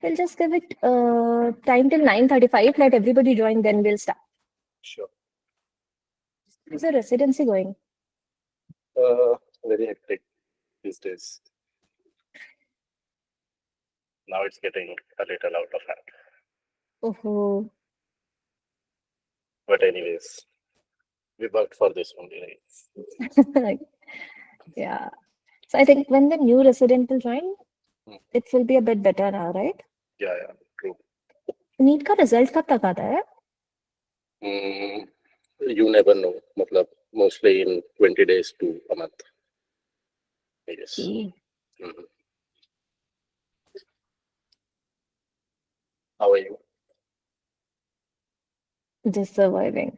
We'll just give it time till 9:35. Let everybody join, then we'll start. Sure. How's the residency going? Very hectic these days. Now it's getting a little out of hand. Oh, But anyways, we worked for this only, right? yeah. So I think when the new resident will join, Hmm. it will be a bit better now, right? Yeah, true. NEET का result कब तक आता है? You never know. मतलब mostly in 20 days to a month. I guess. Mhm. How are you? Just surviving.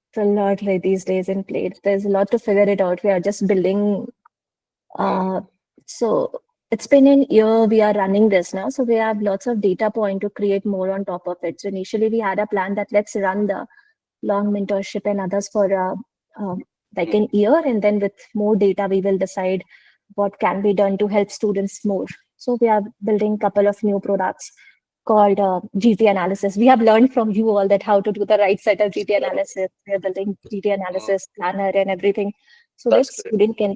It's a lot like these days in plate. There's a lot to figure it out. We are just building. So it's been an year we are running this now. So we have lots of data point to create more on top of it. So initially we had a plan that let's run the long mentorship and others for like an year, and then with more data we will decide what can be done to help students more. So we are building a couple of new products called GT analysis. We have learned from you all that how to do the right set of GT analysis. We are building GT analysis planner and everything, so that student can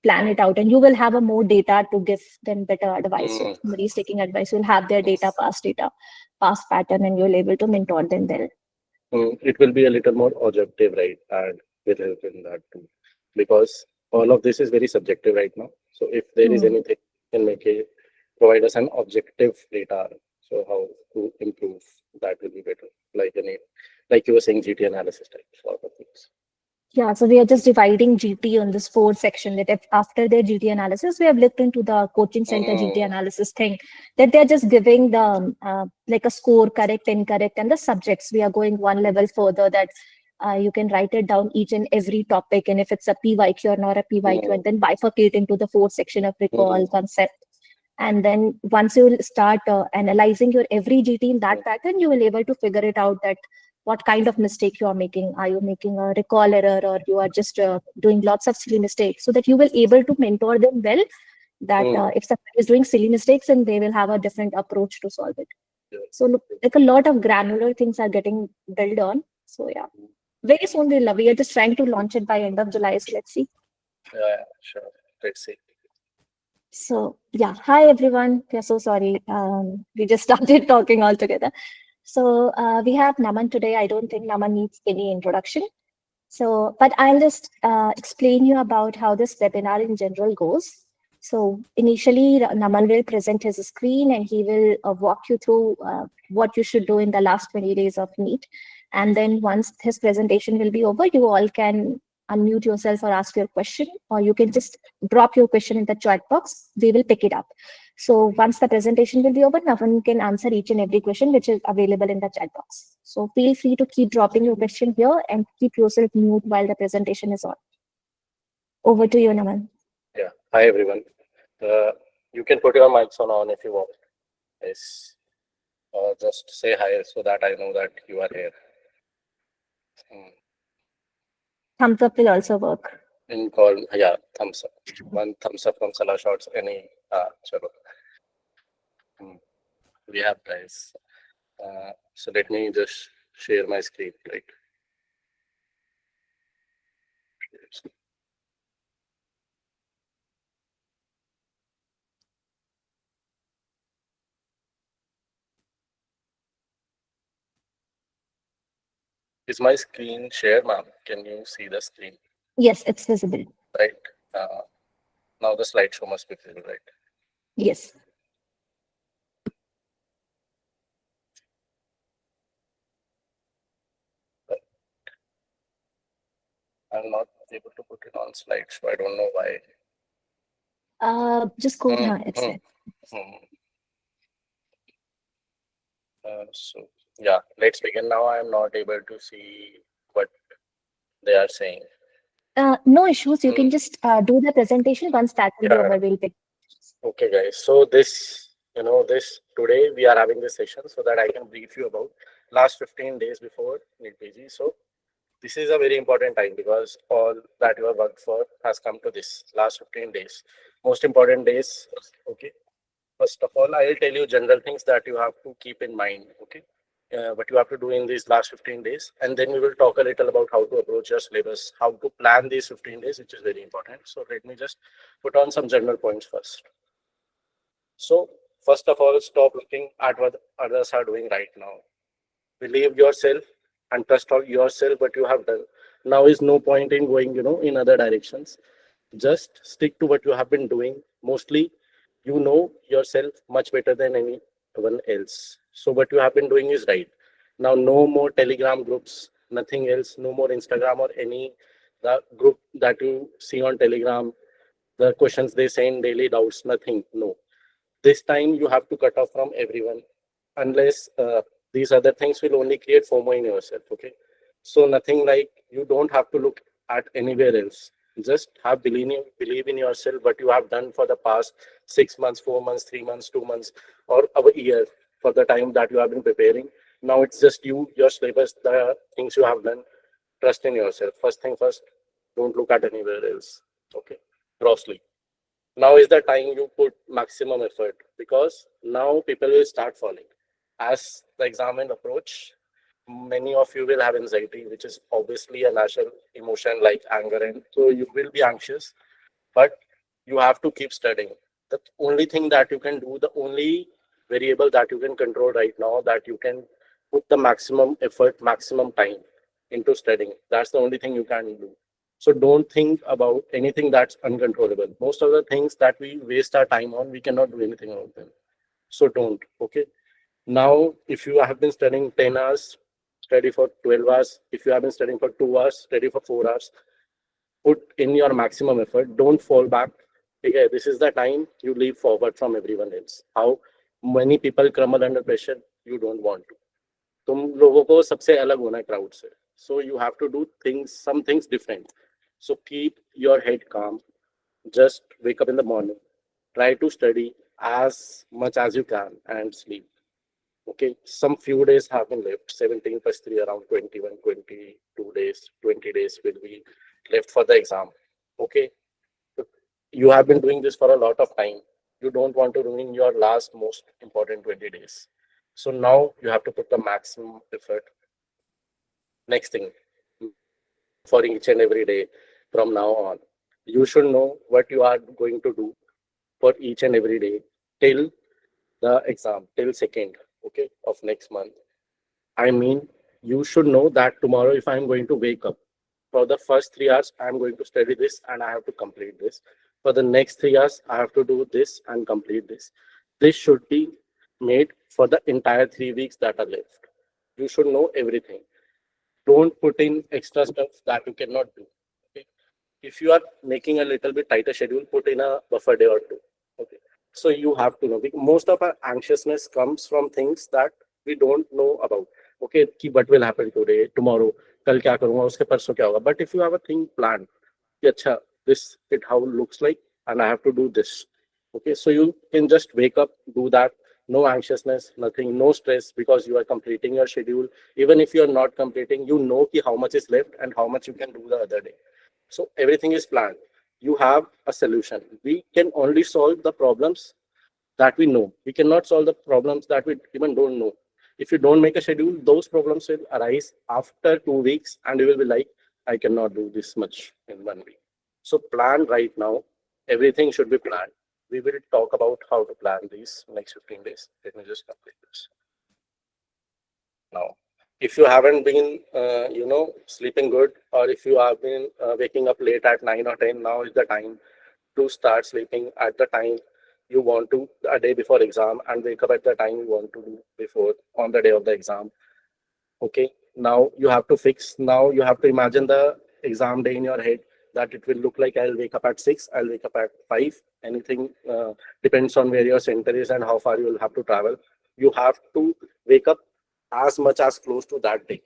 plan it out, and you will have a more data to give them better advice. So if somebody is taking advice, you'll have their data, past pattern, and you'll able to mentor them well. It will be a little more objective, right? And will help in that too, because all of this is very subjective right now. So if there is anything can make it provide us an objective data. So how to improve that will be better. Like you were saying, GT analysis type sort of things. Yeah, so we are just dividing GT on this 4 section that if after their GT analysis, we have looked into the coaching center GT analysis thing, that they're just giving the like a score, correct, incorrect, and the subjects. We are going one level further that you can write it down each and every topic, and if it's a PYQ or not a PYQ, and then bifurcate into the 4 section of recall, concept. And then once you will start analyzing your every GT in that pattern, you will able to figure it out that what kind of mistake you are making. Are you making a recall error, or you are just doing lots of silly mistakes, so that you will able to mentor them well, that if somebody is doing silly mistakes, and they will have a different approach to solve it. So look, like a lot of granular things are getting built on. So yeah, very soon we are just trying to launch it by end of July. So let's see. Yeah, sure. Let's see. So yeah, hi everyone. We are so sorry. We just started talking all together. So we have Naman today. I don't think Naman needs any introduction. So, but I'll just explain you about how this webinar in general goes. So initially, Naman will present his screen, and he will walk you through what you should do in the last 20 days of NEET. And then once his presentation will be over, you all can unmute yourself or ask your question, or you can just drop your question in the chat box. We will pick it up. So once the presentation will be over, Naman can answer each and every question which is available in the chat box. So feel free to keep dropping your question here and keep yourself mute while the presentation is on. Over to you, Naman. Yeah. Hi, everyone. You can put your mics on if you want. Yes. Just say hi so that I know that you are here. Thumbs up will also work. In call, yeah, thumbs up. One thumbs up from Salah Shots. Any, chalo. We have guys. So let me just share my screen, right? Is my screen shared, ma'am? Can you see the screen? Yes, it's visible. Right. Now the slideshow must be visible, right? Yes. I'm not able to put it on slideshow. I don't know why. Just go now. It's there. So yeah, let's begin now. I am not able to see what they are saying. No issues. You can just do the presentation. Once that will be over, we'll pick. Okay, guys. So today we are having this session so that I can brief you about last 15 days before NEET PG. So This is a very important time because all that you have worked for has come to this last 15 days. Most important days. Okay. First of all, I'll tell you general things that you have to keep in mind. Okay. What you have to do in these last 15 days. And then we will talk a little about how to approach your syllabus, how to plan these 15 days, which is very important. So let me just put on some general points first. So first of all, stop looking at what others are doing right now. Believe yourself and trust on yourself what you have done. Now is no point in going, in other directions. Just stick to what you have been doing. Mostly, you know yourself much better than anyone else. So what you have been doing is right. Now, no more Telegram groups, nothing else. No more Instagram or any the group that you see on Telegram. The questions they send, daily doubts, nothing. No, this time you have to cut off from everyone unless these other things will only create FOMO in yourself. Okay, so nothing like you don't have to look at anywhere else. Just have believe in yourself what you have done for the past 6 months, 4 months, 3 months, 2 months, or a year, for the time that you have been preparing. Now it's just you, your syllabus, the things you have done. Trust in yourself. First thing first, don't look at anywhere else. Okay, grossly. Now is the time you put maximum effort, because now people will start falling as the exam will approach. Many of you will have anxiety, which is obviously a natural emotion like anger, and so you will be anxious, but you have to keep studying. The only thing that you can do, the only variable that you can control right now, that you can put the maximum effort, maximum time into studying. That's the only thing you can do. So don't think about anything that's uncontrollable. Most of the things that we waste our time on, we cannot do anything about them. So don't. Okay. Now, if you have been studying 10 hours, study for 12 hours. If you have been studying for 2 hours, study for 4 hours. Put in your maximum effort. Don't fall back. Okay, this is the time you leap forward from everyone else. How many people crumble under pressure? You don't want to. तुम लोगों को सबसे अलग होना है crowd से. So you have to do things, some things different. So keep your head calm. Just wake up in the morning. Try to study as much as you can and sleep. Okay, some few days have been left. 17 plus 3, around 21, 22 days, 20 days will be left for the exam. Okay, you have been doing this for a lot of time. You don't want to ruin your last most important 20 days. So now you have to put the maximum effort. Next thing, for each and every day from now on, you should know what you are going to do for each and every day till the exam, till second, okay, of next month. I mean, you should know that tomorrow, if I'm going to wake up, for the first 3 hours, I'm going to study this and I have to complete this. For the next 3 hours, I have to do this and complete this. This should be made for the entire 3 weeks that are left. You should know everything. Don't put in extra stuff that you cannot do. Okay? If you are making a little bit tighter schedule, put in a buffer day or two. Okay. So you have to know. Most of our anxiousness comes from things that we don't know about. Okay, कि what will happen today, tomorrow, कल क्या करूँगा, उसके परसों क्या होगा. But if you have a thing planned, कि अच्छा, this it how it looks like, and I have to do this. Okay, so you can just wake up, do that. No anxiousness, nothing, no stress, because you are completing your schedule. Even if you are not completing, you know कि how much is left and how much you can do the other day. So everything is planned. You have a solution. We can only solve the problems that we know. We cannot solve the problems that we even don't know. If you don't make a schedule, those problems will arise after 2 weeks, and you will be like, I cannot do this much in 1 week. So plan right now. Everything should be planned. We will talk about how to plan these next 15 days. Let me just complete this. Now, if you haven't been, sleeping good, or if you have been waking up late at 9 or 10, now is the time to start sleeping at the time you want to, a day before exam, and wake up at the time you want to do before, on the day of the exam. Okay, now you have to fix, now you have to imagine the exam day in your head, that it will look like I'll wake up at 6, I'll wake up at 5, anything depends on where your center is and how far you will have to travel. You have to wake up as much as close to that day.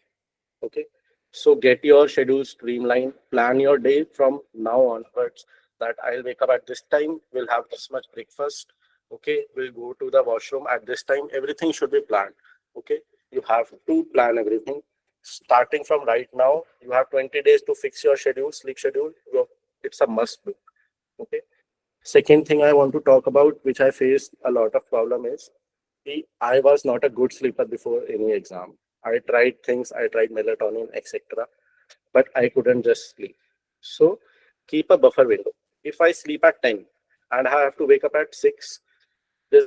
Okay, so get your schedule streamlined, plan your day from now onwards, that I'll wake up at this time, we'll have this much breakfast. Okay, we'll go to the washroom at this time. Everything should be planned. Okay, you have to plan everything. starting from right now, you have 20 days to fix your schedule, sleep schedule. It's a must do. Okay. Second thing I want to talk about, which I faced a lot of problem is, I was not a good sleeper before any exam. I tried things, I tried melatonin, etc., but I couldn't just sleep. So keep a buffer window. If I sleep at 10 and I have to wake up at 6, there's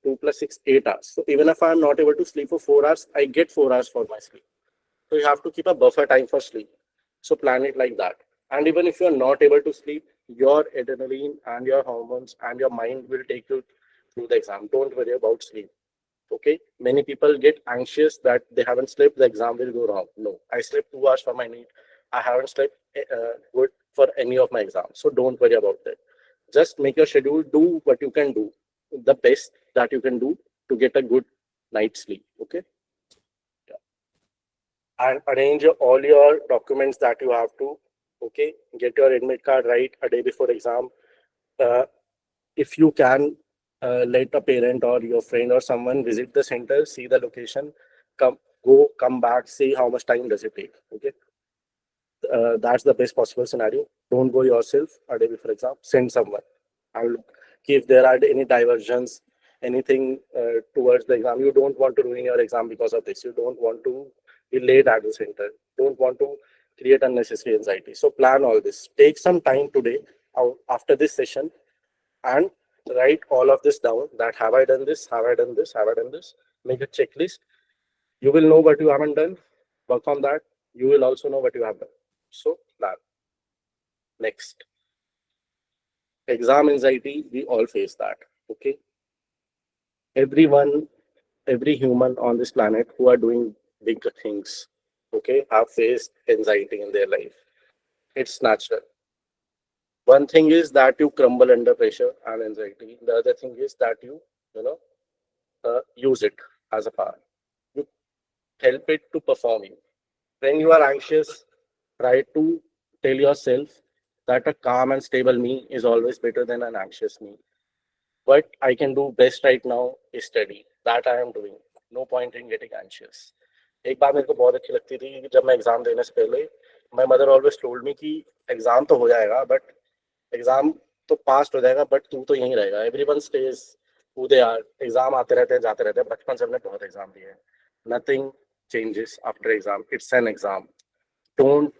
2 plus 6, 8 hours. So even if I'm not able to sleep for 4 hours, I get 4 hours for my sleep. So you have to keep a buffer time for sleep. So plan it like that. And even if you're not able to sleep, your adrenaline and your hormones and your mind will take you through the exam. Don't worry about sleep. Okay. Many people get anxious that they haven't slept, the exam will go wrong. No, I slept 2 hours for my need. I haven't slept good for any of my exams. So don't worry about that. Just make your schedule, do what you can do, the best that you can do to get a good night's sleep. Okay. And arrange all your documents that you have to. Okay, get your admit card right a day before exam. If you can, let a parent or your friend or someone visit the center, see the location, come back, see how much time does it take. Okay, that's the best possible scenario. Don't go yourself a day before exam. Send someone and look if there are any diversions, anything towards the exam. You don't want to ruin your exam because of this. You don't want to be late at the center. Don't want to create unnecessary anxiety. So plan all this. Take some time today after this session and write all of this down. That have I done this? Have I done this? Have I done this? Make a checklist. You will know what you haven't done. Work on that. You will also know what you have done. So plan. Next, exam anxiety. We all face that. Okay. Everyone, every human on this planet who are doing big things, okay, have faced anxiety in their life. It's natural. One thing is that you crumble under pressure and anxiety. The other thing is that you know, use it as a power. You help it to perform you. When you are anxious, try to tell yourself that a calm and stable me is always better than an anxious me. What I can do best right now is study. That I am doing. No point in getting anxious. एक बात मेरे को बहुत अच्छी लगती थी कि जब मैं एग्जाम देने से पहले, my mother always told me कि एग्जाम तो हो जाएगा बट एग्जाम तो पास हो जाएगा बट तू तो यहीं रहेगा. Everyone stage who they are. Exam आते रहते हैं जाते रहते हैं. बचपन से हमने बहुत एग्जाम दिए हैं. Nothing changes after exam. It's an exam. Don't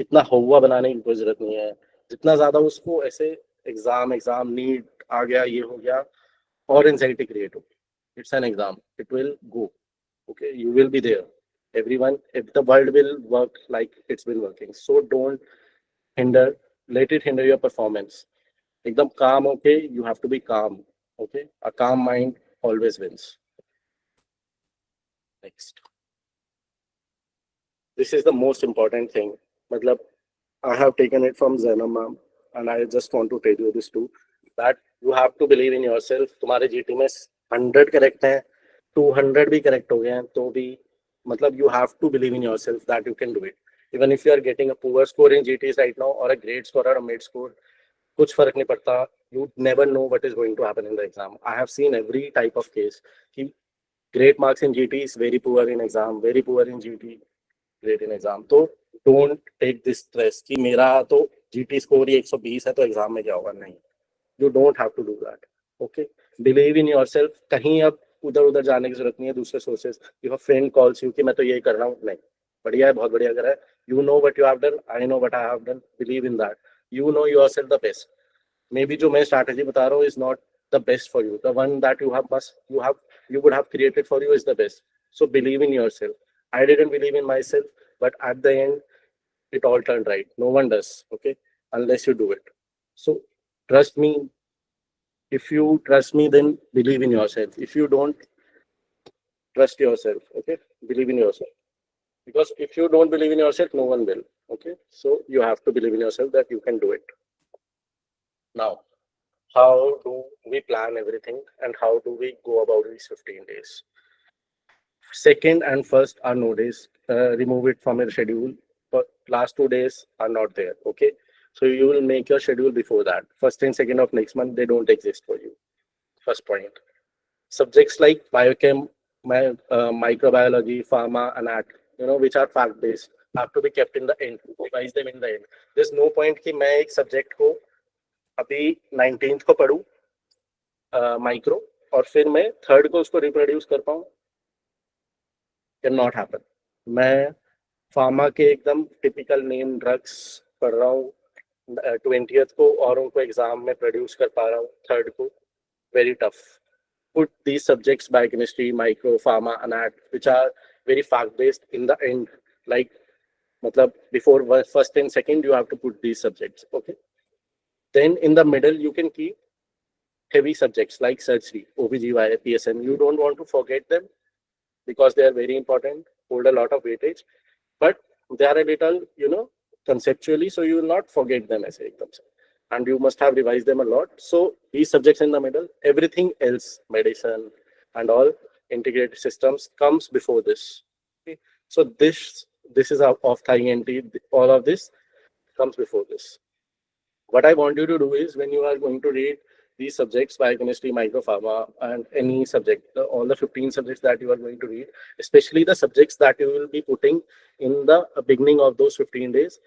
इतना हुआ बनाने की कोई जरूरत नहीं है. जितना ज्यादा उसको ऐसे एग्जाम एग्जाम नीट आ गया ये हो गया और एंजाइटी क्रिएट होगी. It's an exam. It will go. Okay, you will be there. Everyone, if the world will work like it's been working, so don't let it hinder your performance. Ekdam calm. Okay, you have to be calm. Okay, a calm mind always wins. Next, this is the most important thing. Matlab, I have taken it from Zainab ma'am, and I just want to tell you this too, that you have to believe in yourself. तुम्हारे GT में 100 correct है, 200 भी correct हो गए हैं तो भी मतलब you have to believe in yourself that you can do it. Even if you are getting a poor score in GTs right now or a great score or a mid score, कुछ फर्क नहीं पड़ता. You never know what is going to happen in the exam. I have seen every type of case कि great marks in GT is very poor in exam, very poor in GT, great in exam. तो don't take this stress कि मेरा तो GT score ही 120 है तो exam में क्या होगा. नहीं, you don't have to do that. Okay, believe in yourself. कहीं अब उधर उधर जाने की जरूरत नहीं है दूसरे sources. If a friend calls you कि मैं तो यही कर रहा हूँ, नहीं, बढ़िया है, बहुत बढ़िया कर रहा है. You know what you have done, I know what I have done. Believe in that. You know yourself the best. May be जो मैं स्ट्रैटेजी बता रहा हूँ is not the best for you. The one that you would have created for you is the best. So believe in yourself. I didn't believe in myself, but at the end it all turned right. No one does. Okay, unless you do it. So trust me. If you trust me, then believe in yourself. If you don't trust yourself, okay, believe in yourself. Because if you don't believe in yourself, no one will. Okay, so you have to believe in yourself that you can do it. Now, how do we plan everything and how do we go about these 15 days? Second and first are no days. Remove it from your schedule. But last 2 days are not there. Okay, so you will make your schedule before that. First and second of next month, they don't exist for you. First point. Subjects like biochem, microbiology, pharma, and which are fact based, have to be kept in the end, revise them in the end. There's no point कि मैं एक subject को अभी 19th को पढ़ूं micro और फिर मैं 3rd को उसको रिप्रोड्यूस कर पाऊं, कैन नॉट हैपन. मैं फार्मा के एकदम टिपिकल नेम ड्रग्स पढ़ रहा हूँ 20th को और उनको एग्जाम में प्रोड्यूस कर पा रहा हूँ 3rd को, very tough. Put these subjects, biochemistry, micro, pharma, anat, which are very fact based in the end, like matlab before first and second you have to put these subjects. Okay, then in the middle you can keep heavy subjects like surgery, OBGYN, PSN. You don't want to forget them because they are very important, hold a lot of weightage, but they are a little conceptually, so you will not forget them as a exam, and you must have revised them a lot. So these subjects in the middle, everything else, medicine and all integrated systems comes before this. Okay? So this is of INT, all of this comes before this. What I want you to do is, when you are going to read these subjects, biochemistry, micropharma, and any subject, all the 15 subjects that you are going to read, especially the subjects that you will be putting in the beginning of those 15 days,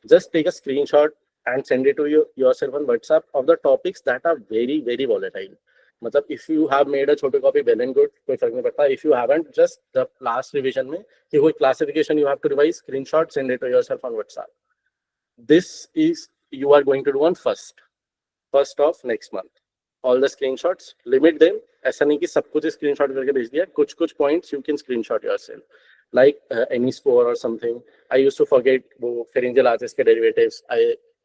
just take a screenshot and send it to yourself on WhatsApp of the topics that are very, very volatile. मतलब if you have made a छोटी copy, well and good, कोई फर्क नहीं पड़ता. If you haven't, just the last revision में कि कोई classification you have to revise, screenshot, send it to yourself on WhatsApp. This is you are going to do on first of next month. All the screenshots, limit them. ऐसा नहीं कि सब कुछ screenshot करके भेज दिया. कुछ points you can screenshot yourself, like any score or something. I used to forget वो pharyngeal arches के derivatives.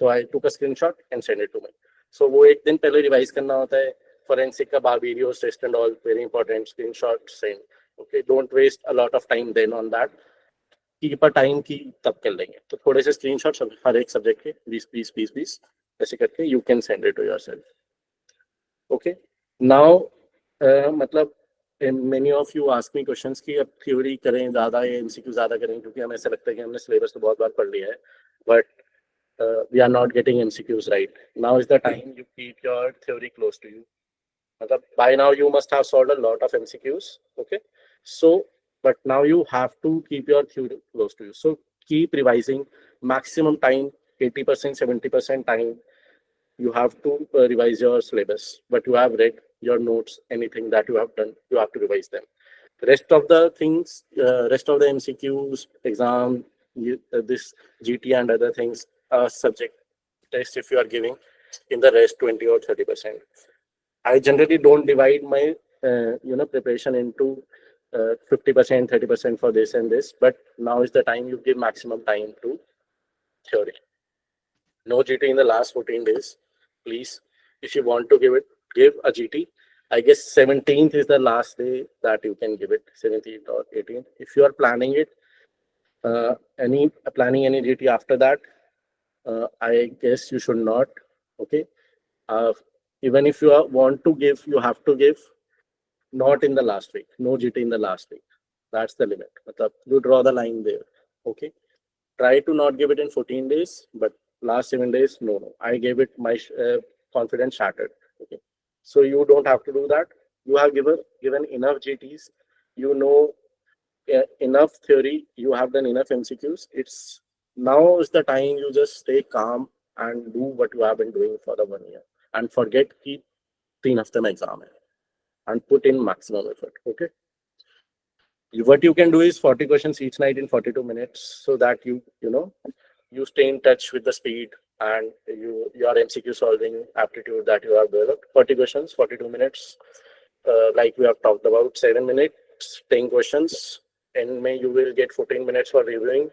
So I took a screenshot and send it to me. So वो एक दिन पहले revise करना होता है. Forensic का Barberio's test and all, very important. Screenshot send. Okay, don't waste a lot of time then on that. Keep a time की तब कर लेंगे. तो थोड़े से screenshots हर एक subject के 20 ऐसे करके you can send it to yourself. Okay. Now मतलब many of you ask me questions कि अब theory करें ज़्यादा या MCQ ज़्यादा करें, क्योंकि हमें ऐसा लगता है कि हमने syllabus तो बहुत बार पढ़ लिया है, but we are not getting MCQs right. Now is the time you keep your theory close to you. By now you must have solved a lot of MCQs. Okay, so but now you have to keep your theory close to you. So keep revising. Maximum time, 80%, 70% time, you have to revise your syllabus. But you have read your notes, anything that you have done, you have to revise them. The rest of the things, rest of the MCQs, exam, this GT and other things, subject test if you are giving, in the rest 20 or 30%. I generally don't divide my preparation into 50%, 30% for this and this, but now is the time you give maximum time to theory. No GT in the last 14 days, please. If you want to give a GT. I guess 17th is the last day that you can give it, 17th or 18th. If you are planning it, planning any GT after that, I guess you should not. Okay. Even if you want to give, you have to give not in the last week. No GT in the last week. That's the limit. You draw the line there. Okay. Try to not give it in 14 days, but last 7 days, no. I gave it, my confidence shattered. Okay. So you don't have to do that. You have given enough GTs. You know enough theory. You have done enough MCQs. Now is the time you just stay calm and do what you have been doing for the 1 year. And forget keep 3 hafte mein exam hai, and put in maximum effort. Okay. What you can do is 40 questions each night in 42 minutes, so that you stay in touch with the speed and your MCQ solving aptitude that you have developed. 40 questions, 42 minutes, like we have talked about, 7 minutes, 10 questions, and you will get 14 minutes for reviewing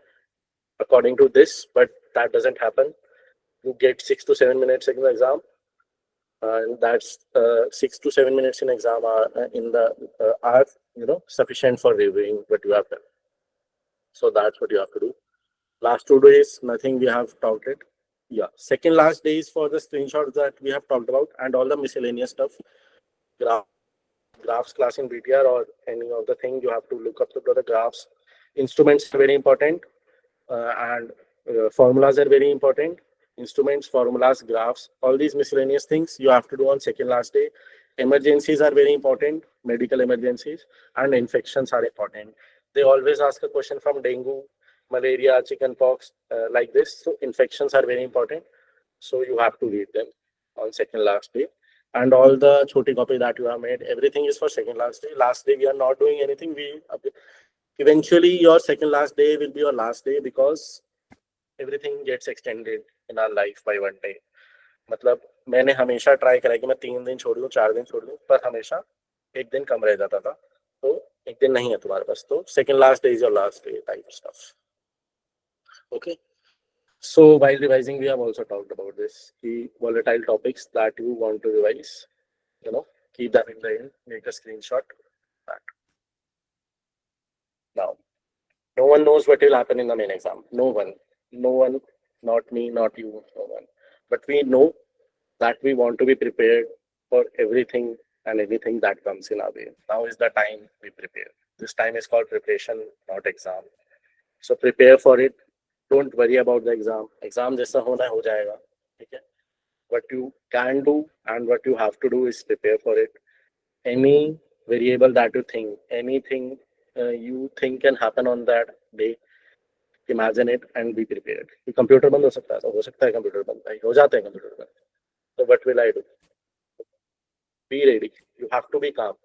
according to this, but that doesn't happen. You get 6 to 7 minutes in the exam, and that's 6 to 7 minutes in exam are sufficient for reviewing what you have done. So that's what you have to do. Last 2 days, nothing we have talked it. Yeah, second last day is for the screenshots that we have talked about and all the miscellaneous stuff. Graphs class in BTR or any of the thing you have to look up to the graphs. Instruments are very important, and formulas are very important. Instruments, formulas, graphs, all these miscellaneous things you have to do on second last day. Emergencies are very important, medical emergencies, and infections are important. they always ask a question from dengue, malaria, chickenpox, like this. So infections are very important. So you have to read them on second last day. And all the choti copy that you have made, everything is for second last day. Last day we are not doing anything. We eventually your second last day will be your last day because everything gets extended in our life by one day. मतलब मैंने हमेशा try करा कि मैं 3 दिन छोड़ दूं, 4 दिन छोड़ दूं, पर हमेशा एक दिन कम रह जाता था. तो एक दिन नहीं है तुम्हारे पास, तो second last day is your last day type stuff. Okay. So while revising, we have also talked about this. The volatile topics that you want to revise, keep them in the end, make a screenshot. That. Now, no one knows what will happen in the main exam. No one, not me, not you, no one. But we know that we want to be prepared for everything and anything that comes in our way. Now is the time we prepare. This time is called preparation, not exam. So prepare for it. Don't worry about the exam. Exam जैसा होना है हो जाएगा, ठीक है? What you can do and what you have to do is prepare for it. Any variable that you think, anything you think can happen on that day, imagine it and be prepared. कि computer बंद हो सकता है, तो हो सकता है computer बंद, भाई हो जाते हैं कंप्यूटर बंद. So what will I do? Be ready. You have to be calm.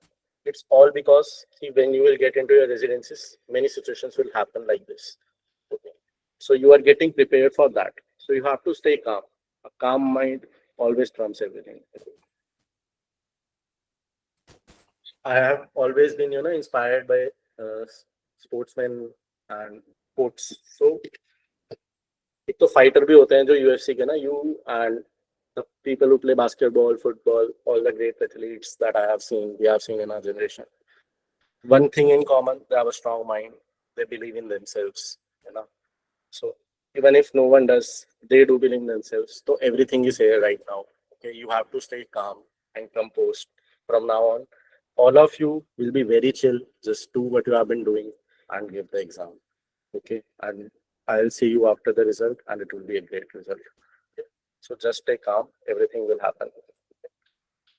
It's all because when you will get into your residencies, many situations will happen like this. Okay. So you are getting prepared for that. So you have to stay calm. A calm mind always trumps everything. I have always been, inspired by sportsmen and sports. So एक तो fighter भी होते हैं जो UFC के ना, you and the people who play basketball, football, all the great athletes that we have seen in our generation. One thing in common, they have a strong mind. They believe in themselves, So even if no one does, they do believe in themselves. So everything is here right now. Okay, you have to stay calm and composed from now on. All of you will be very chill. Just do what you have been doing and give the exam. Okay, and I'll see you after the result, and it will be a great result. Okay? So just stay calm. Everything will happen.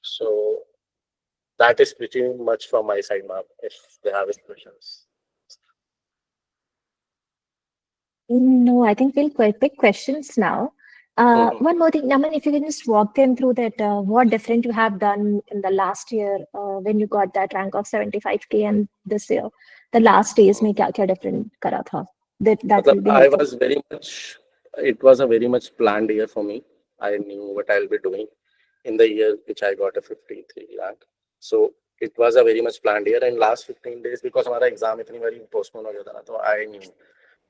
So that is pretty much from my side, ma'am. If they have any questions. No, I think we'll pick questions now. One more thing, Naman, if you can just walk them through that, what different you have done in the last year when you got that rank of 75K and this year, the last days में क्या different करा था? That will be helpful. It was a very much planned year for me. I knew what I'll be doing in the year which I got a 53 rank. So it was a very much planned year. And last 15 days, because हमारा exam इतनी बारी postpone हो गया था ना, तो I knew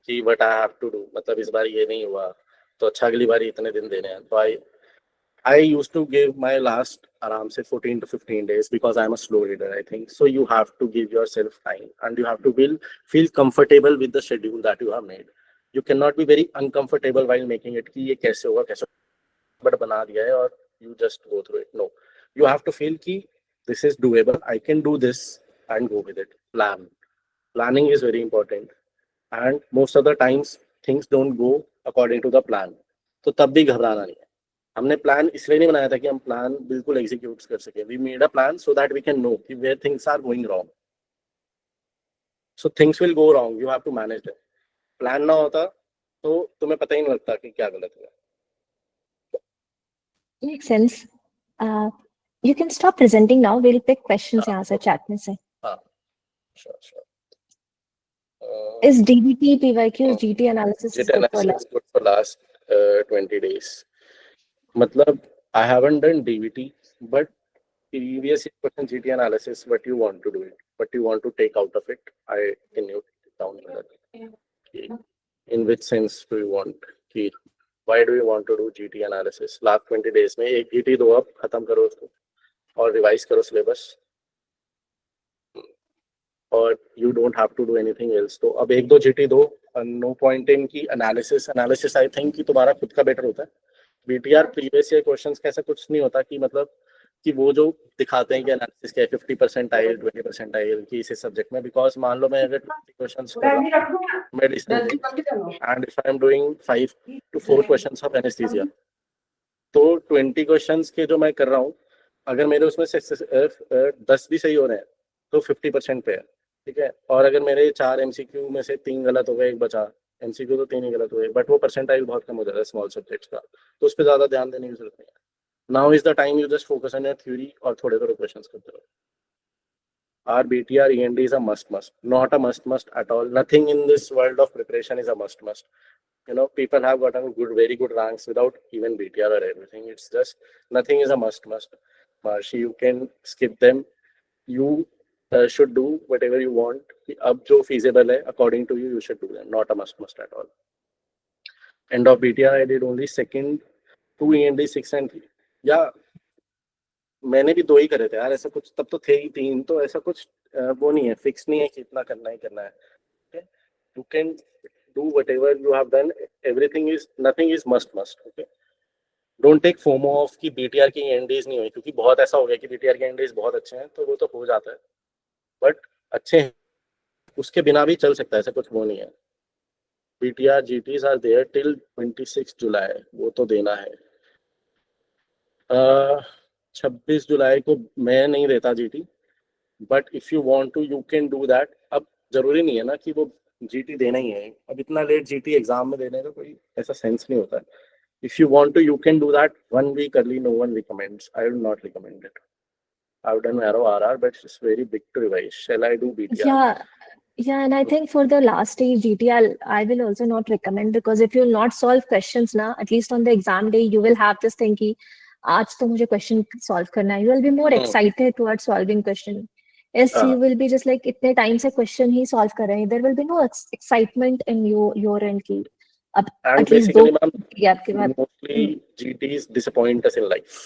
कि what I have to do. मतलब इस बार ये नहीं हुआ, तो अच्छा अगली बारी इतने दिन देने हैं. तो I used to give my last around say 14 to 15 days because I'm a slow reader, I think. So you have to give yourself time and you have to feel comfortable with the schedule that you have made. You cannot be very uncomfortable while making it कि ये कैसे होगा कैसे, but बना दिया है और you just go through it. No, you have to feel कि this is doable. I can do this and go with it. Planning is very important, and most of the times things don't go according to the plan. तो तब भी घबराना नहीं है. हमने plan इसलिए नहीं बनाया था कि हम प्लान बिल्कुल एग्जीक्यूट कर सके. We made a plan so that we can know कि where things are going wrong. So things will go wrong, you have to manage it. Plan ना होता तो तुम्हें पता ही नहीं लगता कि क्या गलत हुआ. Makes sense. You can stop presenting now. We'll pick questions यहाँ से chat में से. Sure. Is DBT, PYQ, GT analysis is good for last 20 days. मतलब I haven't done DBT, but previous question GT analysis, what you want to do it, what you want to take out of it, I can note it down. Okay. In which sense do you want? Okay. Why do you want to do GT analysis? Last 20 days में एक GT दो, अब खत्म करो उसको और revise करो syllabus, और you don't have to do anything else. तो अब एक दो GT दो, no point in की analysis I think कि तुम्हारा खुद का बेटर होता है. BTR प्रीवियस ईयर क्वेश्चंस का ऐसा कुछ नहीं होता कि मतलब कि वो जो दिखाते हैं कि एनालिसिस क्या 50% आएल 20% आएल कि इस सब्जेक्ट में. बिकॉज मान लो मैं अगर 20 क्वेश्चंस कर रहा हूं मेडिसिन में and if I am doing 5 to 4 questions of anaesthesia, तो 20 क्वेश्चंस के जो मैं कर रहा हूं, अगर मेरे उसमें से 10 भी सही हो रहे हैं तो 50% पे है. ठीक है, और अगर मेरे 4 एमसीक्यू में से 3 गलत हो गए, एक बचा, एमसीक्यू तो 3 ही गलत हुए, बट वो परसेंटाइल बहुत कम हो जाता है स्मॉल सब्जेक्ट्स का, तो उस पर ज्यादा ध्यान देने की जरूरत नहीं है। Now is the time you just focus on your theory और थोड़े थोड़े क्वेश्चंस करते रहो। Our BTR END is a must, not a must at all. Nothing in this world of preparation is a must. You know, people have gotten very good ranks without even BTR or everything. It's just nothing is a must. Marshi, you can skip them. You should do whatever you want. Ab jo feasible hai, according to you, you should do them. Not a must at all. End of BTR, I did only second, 2 END, 6 and 3. Yeah. मैंने भी 2 ही करे थे यार, ऐसा कुछ तब तो थे ही 3, तो ऐसा कुछ वो नहीं है, फिक्स नहीं है कि इतना करना ही करना है। You can do whatever you have done, everything is, nothing is must. Okay, don't take FOMO of कि बीटीआर की एनडीज नहीं हुई, क्योंकि बहुत ऐसा हो गया कि बीटीआर के एनडीज बहुत अच्छे हैं, तो वो तो हो जाता है, बट अच्छे हैं, उसके बिना भी चल सकता है, ऐसा कुछ वो नहीं है। BTR GTs are there till 26 July, वो तो देना है। 26 जुलाई को मैं नहीं देता GT, but if you want to you can do that. अब जरूरी नहीं है ना कि वो जीटी देना ही है, अब इतना लेट जीटी एग्जाम में देने का कोई ऐसा सेंस नहीं होता है। If you want to you can do that 1 week early, no one recommends, I will not recommend it. I've done Arrow RR, but it's very big to revise. Shall I do BTR? Yeah, and I think for the last stage GT, I will also not recommend, because if you'll not solve questions now, at least on the exam day, you will have this thing कि आज तो मुझे question solve करना है. You will be more excited towards solving question. Yes, you will be just like इतने time से question ही solve कर रहे हैं. There will be no excitement in your end की अब And at least basically, gap के बाद. mostly GTs disappoint us in life.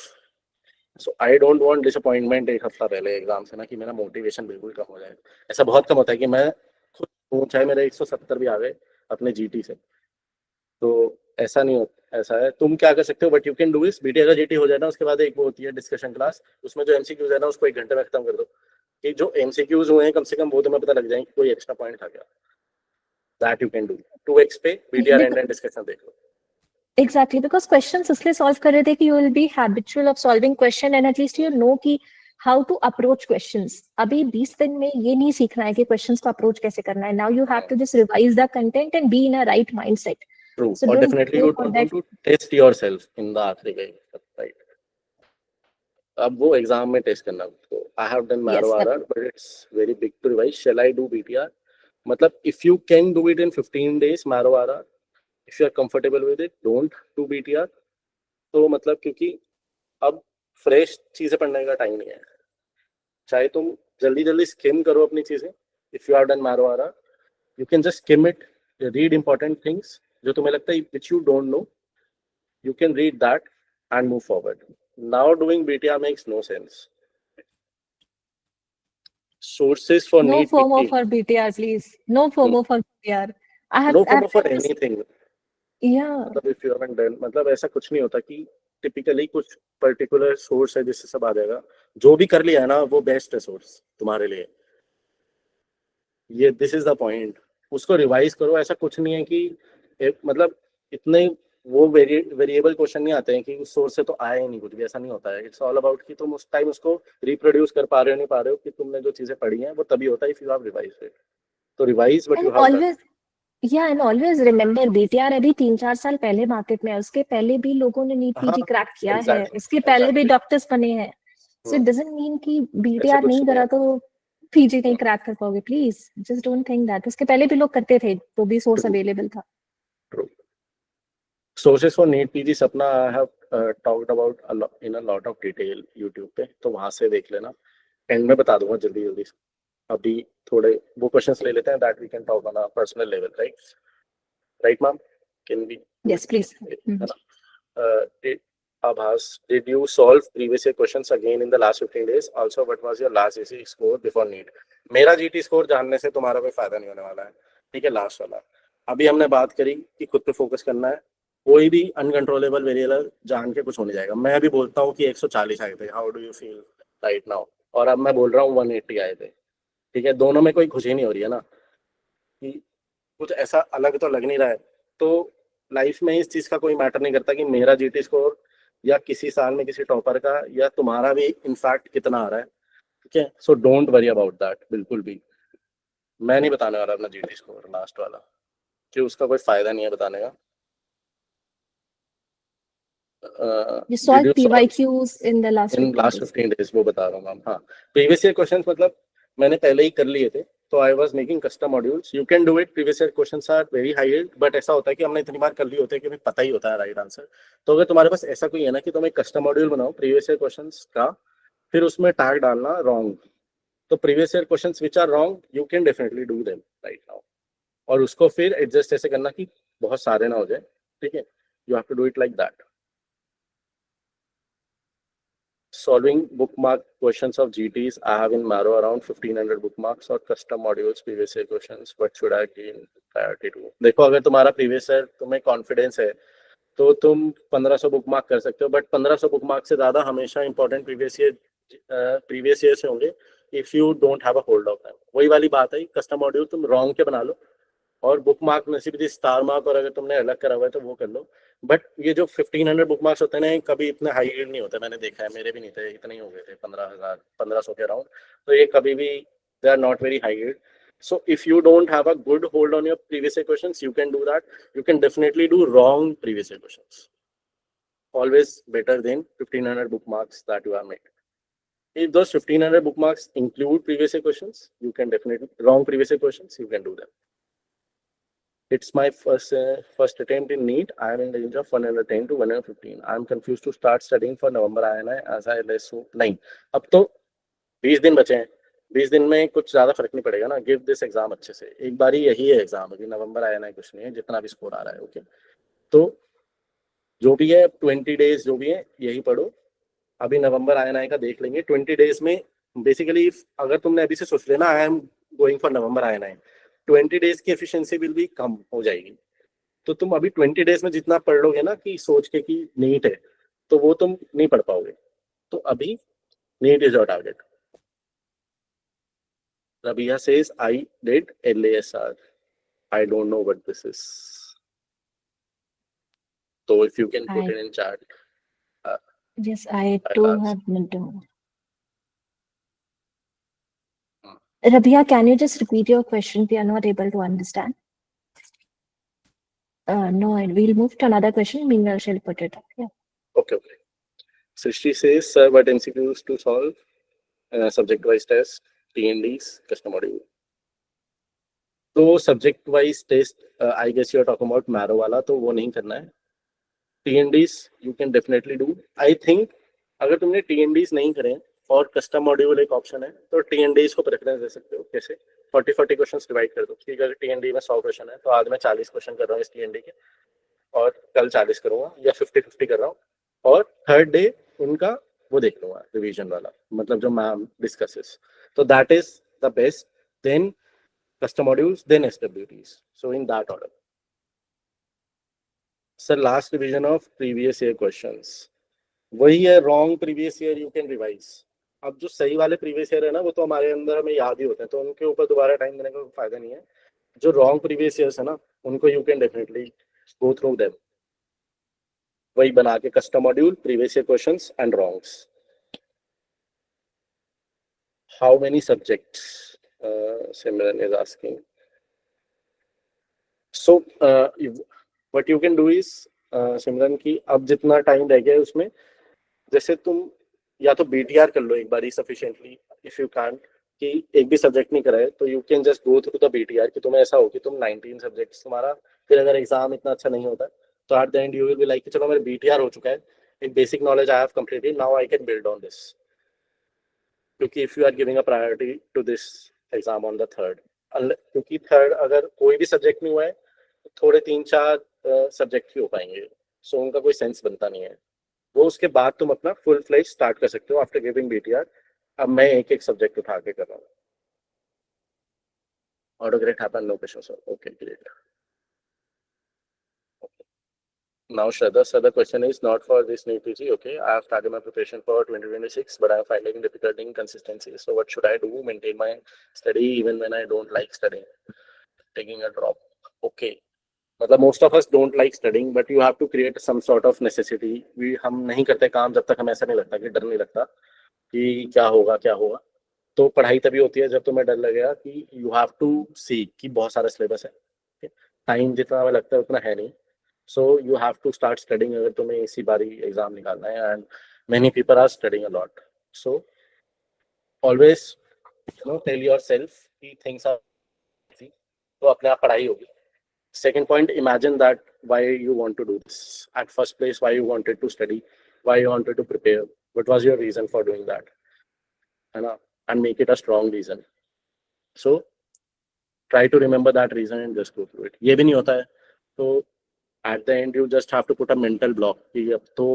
So I don't want disappointment एक हफ्ता पहले एग्जाम से ना, कि मेरा मोटिवेशन बिल्कुल कम हो जाए। ऐसा बहुत कम होता है कि मैं खुद हूँ, चाहे मेरे 170 भी आ गए अपने जीटी से, तो ऐसा नहीं होता। ऐसा है, तुम क्या कर सकते हो, बट यू कैन डू इस, बीटी अगर जीटी हो जाए ना, उसके बाद एक वो होती है डिस्कशन क्लास, उसमें जो एमसीक्यूज है ना, उसको 1 घंटे में खत्म कर दो, कि जो एमसीक्यूज हुए हैं कम से कम वो तुम्हें पता लग जाए कि कोई एक्स्ट्रा पॉइंट था क्या। That you can do 2x पे बीटीआर एंड डिस्कशन देख लो। Exactly, because questions इसलिए solve कर रहे थे कि you will be habitual of solving question, and at least you know कि how to approach questions. अभी 20 दिन में ये नहीं सीखना है कि questions को approach कैसे करना है. Now you have to just revise the content and be in a right mindset. True. So Or don't definitely go you for don't that. want to test yourself in the आखिरी में, right? अब वो exam में test करना, तो I have done Marrow Yes, RR, but it's very big to revise. Shall I do BTR? मतलब if you can do it in 15 days Marrow RR, if you are comfortable with it, don't do BTR. तो मतलब क्योंकि अब fresh चीजें पढ़ने का time नहीं है, चाहे तुम जल्दी जल्दी स्किम करो अपनी चीजें। If you have done Marrow RR, you can just skim it, read important things जो तुम्हें लगता है which you don't know, you can read that and move forward. Now doing BTR makes no sense. Sources for no NEET FOMO PT. for BTR, please. No FOMO for BTR. No FOMO for done this. anything. Yeah. मतलब if you haven't done, मतलब ऐसा कुछ नहीं होता कि typically कुछ particular source है जिससे सब आ जाएगा। जो भी कर लिया है ना, वो बेस्ट है सोर्स तुम्हारे लिए। ये दिस इज द पॉइंट, उसको रिवाइज करो। ऐसा कुछ नहीं है कि मतलब इतने वो वेरिएबल क्वेश्चन नहीं आते हैं कि उस सोर्स से तो आया ही नहीं कुछ भी, ऐसा नहीं होता है। इट्स ऑल अबाउट कि तुम उस टाइम उसको रिप्रोड्यूस कर पा रहे हो नहीं पा रहे हो, कि तुमने जो चीजें पढ़ी हैं वो तभी होता है if you have revised it. तो revise what you And have done. always, yeah, and always remember BTR अभी 3-4 साल पहले मार्केट में है, उसके पहले भी लोगों ने नीट पीजी क्रैक किया है, उसके पहले भी डॉक्टर्स बने हैं। So it doesn't mean कि BTR नहीं करा तो पीजी नहीं क्रैक कर पाओगे। Please just don't think that. उसके पहले भी लोग करते थे, तो भी सोर्स अवेलेबल था। सोर्सेस फॉर नीट पीजी सपना I have talked about in a lot of detail YouTube पे, तो वहां से देख लेना। एंड में बता दूंगा जल्दी जल्दी। अभी थोड़े वो क्वेश्चंस ले लेते हैं that we can talk on a personal level, right ma'am? Can be? Yes please. Abhas, did you solve previous year questions again in the last 15 days? Also, what was your last GC score before NEET? मेरा GT score जानने से तुम्हारा कोई फायदा नहीं होने वाला है, ठीक है? लास्ट वाला अभी हमने बात करी कि खुद पे फोकस करना है। कोई भी अनकंट्रोलेबल वेरिएबल जान के कुछ हो नहीं जाएगा। मैं अभी बोलता हूँ कि 140 आए थे, how do you feel right now? और अब मैं बोल रहा हूँ 180 आए थे, ठीक है? दोनों में कोई खुशी नहीं हो रही है ना, कि कुछ ऐसा अलग तो लग नहीं रहा है। तो लाइफ में इस चीज का कोई मैटर नहीं करता कि मेरा जीटी स्कोर या किसी साल में किसी टॉपर का या तुम्हारा भी इनफैक्ट कितना आ रहा है, ठीक है? So don't worry about that बिल्कुल भी। मैं नहीं बताने वाला अपना जीटी स्कोर लास्ट वाला, कि उसका कोई फायदा नहीं है बताने का। You solved Did you solve PYQs in the last in 15 last days. 15 days? वो बता रहा हूँ मैम। हाँ, प्रीवियस ईयर क्वेश्चंस मतलब मैंने पहले ही कर लिए थे, तो I was making custom modules. You can do it, previous year questions are very high yield, but ऐसा होता है कि हमने इतनी बार कर लिए होते हैं कि हमें पता ही होता है राइट आंसर। तो अगर तुम्हारे पास ऐसा कोई है ना कि तुम एक कस्टम मॉड्यूल बनाओ प्रीवियस ईयर क्वेश्चंस का, फिर उसमें टैग डालना रॉन्ग, तो previous year questions which are wrong you can definitely do them right now, और उसको फिर एडजस्ट ऐसे करना कि बहुत सारे ना हो जाए, ठीक है। You have to do it like that. Solving bookmark questions of GTs, I have in Marrow around 1500 bookmarks or custom modules previous year questions. What should I gain priority to? देखो, अगर तुम्हारा previous year तुम्हें confidence है तो तुम 1500 bookmark कर सकते हो, बट 1500 बुकमार्क से ज्यादा हमेशा इंपॉर्टेंट प्रीवियस ईयर से होंगे if you don't have a hold of time. वही वाली बात है, कस्टम मॉड्यूल तुम रॉन्ग के बना लो, और बुक मार्क नसीब स्टार मार्क, और अगर तुमने अलग करा हुआ है तो वो कर लो। बट ये जो 1500 बुक मार्क्स होते हैं ना, कभी इतने हाई यील्ड नहीं होते, मैंने देखा है, मेरे भी नहीं थे, इतने ही हो गए थे 15,000 1500 के अराउंड, तो ये कभी भी they are not very high yield. So if you don't have a good hold on your previous year questions, you can do that. You can definitely do wrong previous year questions. Always better than 1500 bookmarks that you have made. If those 1500 bookmarks include previous year questions, you can definitely wrong previous year questions, you can do them. It's my first attempt in NEET. I am in the range of 110 to 115. I am confused to start studying for November INI as I less hope. नहीं, अब तो 20 दिन बचे हैं, 20 दिन में कुछ ज्यादा फर्क नहीं पड़ेगा ना। गिव दिस एग्जाम अच्छे से, एक बार ही यही है एग्जाम, अभी नवंबर INI कुछ नहीं है, जितना भी स्कोर आ रहा है। ओके, तो जो भी है 20 डेज जो भी है यही पढ़ो, अभी नवंबर INI का देख लेंगे। 20 डेज में बेसिकली अगर तुमने अभी से सोच लेना I am going for November INI, 20 days की एफिशिएंसी विल भी कम हो जाएगी। तो तुम अभी 20 डेज में जितना पढ़ लोगे ना कि सोच के कि नीट है, तो वो तुम नहीं पढ़ पाओगे। तो अभी NEET is your target. Rabia says I did LASR. I don't know what this is. So if you can put it in chat. Yes, I too have been doing. Rabia, can you just repeat your question? We are not able to understand. No, we'll move to another question. Meanwhile, she'll put it up. Yeah. Okay. Srishti says, sir, what MCQs to solve? Subject-wise test, TNDs, custom module. तो subject-wise test, I guess you are talking about Marrow वाला, तो वो नहीं करना है। TNDs you can definitely do. I think अगर तुमने TNDs नहीं करें और कस्टम मॉड्यूल एक ऑप्शन है, तो TNDs को प्रेफरेंस दे सकते हो। कैसे? 40 क्वेश्चंस डिवाइड कर दो कि अगर TND में 100 क्वेश्चन है तो आज मैं 40 क्वेश्चन कर रहा हूँ इस TND के, और कल 40 करूंगा, या 50-50 कर रहा हूँ, और थर्ड डे उनका वो देख लूंगा रिवीजन वाला, मतलब जो मैम डिस्कसेस। तो that is the best. Then custom modules, then SWTs. So in that order. Sir, last revision of previous year questions. वही है, wrong previous year you can revise. अब जो सही वाले previous year है ना, वो तो हमारे अंदर हमें याद ही होते हैं, तो उनके ऊपर दोबारा टाइम देने का फायदा नहीं है। जो wrong previous years है ना, उनको you can definitely go through them. वही बना के custom module, previous year questions and wrongs. How many subjects? Simran is asking. So what you can do is सिमरन की अब जितना टाइम रह गया है उसमें, जैसे तुम या तो BTR कर लो एक बार ही सफिशिएंटली, इफ यू कैन, कि एक भी सब्जेक्ट नहीं कराए तो you can just go through the BTR, कि तुम्हें ऐसा हो कि तुम 19 सब्जेक्ट्स तुम्हारा, फिर अगर एग्जाम इतना अच्छा नहीं होता तो at the end you will be like कि चलो मेरा BTR हो चुका है, एक basic knowledge I have completed, now I can build on this. क्योंकि if you are giving a priority to this exam on the third, क्योंकि third अगर कोई भी सब्जेक्ट नहीं हुआ है, थोड़े 3-4 सब्जेक्ट ही हो पाएंगे, सो उनका कोई सेंस बनता नहीं है। वो उसके बाद तुम अपना फुल फ्लेज स्टार्ट कर सकते हो आफ्टर गिविंग BTR। अब मैं एक एक सब्जेक्ट उठा के कर रहा हूँ। Autograde happen, no question sir. Okay, great. Now Shraddha, sir, the question is not for this new PG. Okay, I have started my preparation for 2026, but I am finding difficulty in consistency. So what should I do? Maintain my study even when I don't like studying. Taking a drop. Okay. मतलब most of us don't like studying, but you have to create some sort of necessity. हम नहीं करते काम जब तक हमें ऐसा नहीं लगता, कि डर नहीं लगता कि क्या होगा क्या होगा। तो पढ़ाई तभी होती है जब तुम्हें डर लगेगा कि यू हैव टू सी कि बहुत सारा सिलेबस है, टाइम जितना हमें लगता है उतना है नहीं, so you have to start studying अगर तुम्हें इसी बारी एग्जाम निकालना है, and many people are studying a lot, so always tell yourself कि थिंग्स आर, तो अपने आप पढ़ाई होगी. Second point, imagine that why you want to do this. At first place, why you wanted to study, why you wanted to prepare, what was your reason for doing that, है ना? And make it a strong reason. So try to remember that reason and just go through it. ये भी नहीं होता है तो at the end you just have to put a mental block कि अब तो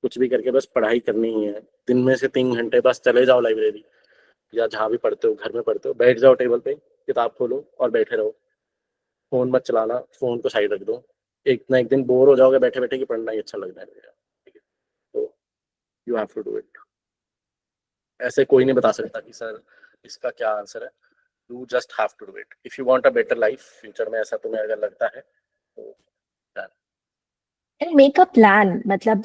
कुछ भी करके बस पढ़ाई करनी ही है. दिन में से 3 घंटे बस चले जाओ लाइब्रेरी या जहाँ भी पढ़ते हो, घर में पढ़ते हो, बैठ जाओ टेबल पे, किताब खोलो और बैठे रहो. फोन मत चलाना, फोन को साइड रख दो. एक ना एक दिन बोर हो जाओगे बैठे बैठे कि पढ़ना ही अच्छा लगता है, ठीक है, तो you have to do it. ऐसे कोई नहीं बता सकता कि सर इसका क्या आंसर है. You just have to do it if you want a better life future में, ऐसा तुम्हें अगर लगता है तो. And make a plan. Matlab,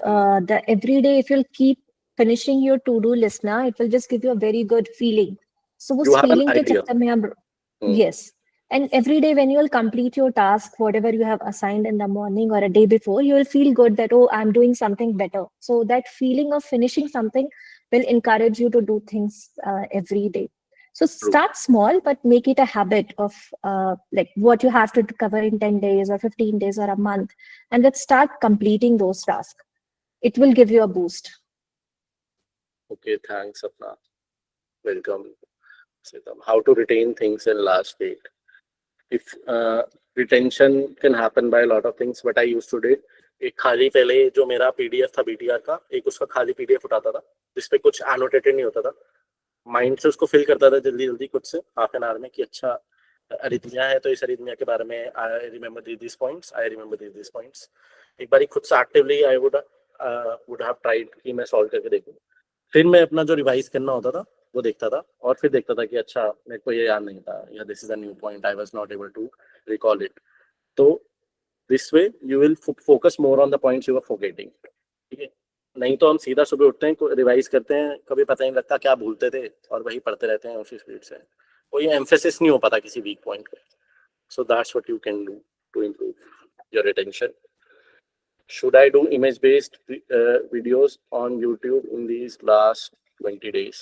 the every day, if you'll keep finishing your to-do list now, it will just give you a very good feeling. So You उस have an feeling के idea. चक्कर में आप yes. And every day when you will complete your task, whatever you have assigned in the morning or a day before, you will feel good that, oh, I'm doing something better. So that feeling of finishing something will encourage you to do things every day. So start small, but make it a habit of like what you have to cover in 10 days or 15 days or a month. And let's start completing those tasks. It will give you a boost. Okay, thanks, Sapna. Welcome. How to retain things in last date. If retention can happen by a lot of things, what I used to do, एक खाली पहले जो मेरा PDF था BTR का, एक उसका खाली पीडीएफ उठाता था जिसपे कुछ एनोटेटेड नहीं होता था, माइंड से उसको फिल करता था जल्दी जल्दी खुद से हाफ एन आवर में कि अच्छा अरिथमिया है तो इस अरिथमिया के बारे में I remember this points, I remember this points. एक बार खुद से actively I would have tried कि मैं सॉल्व करके देखूं. फिर मैं अपना जो रिवाइज करना होता था वो देखता था और फिर देखता था कि अच्छा मेरे को ये याद नहीं था या this is a new point, I was not able to recall it. तो this way you will focus more on the points you are forgetting. ठीक है, नहीं तो हम सीधा सुबह उठते हैं, रिवाइज करते हैं, कभी पता नहीं लगता क्या भूलते थे और वही पढ़ते रहते हैं उसी स्पीड से, कोई एम्फेसिस नहीं हो पाता किसी वीक पॉइंट पे. So that's what you can do to improve your retention. Should I do image-based videos on YouTube in these last 20 days?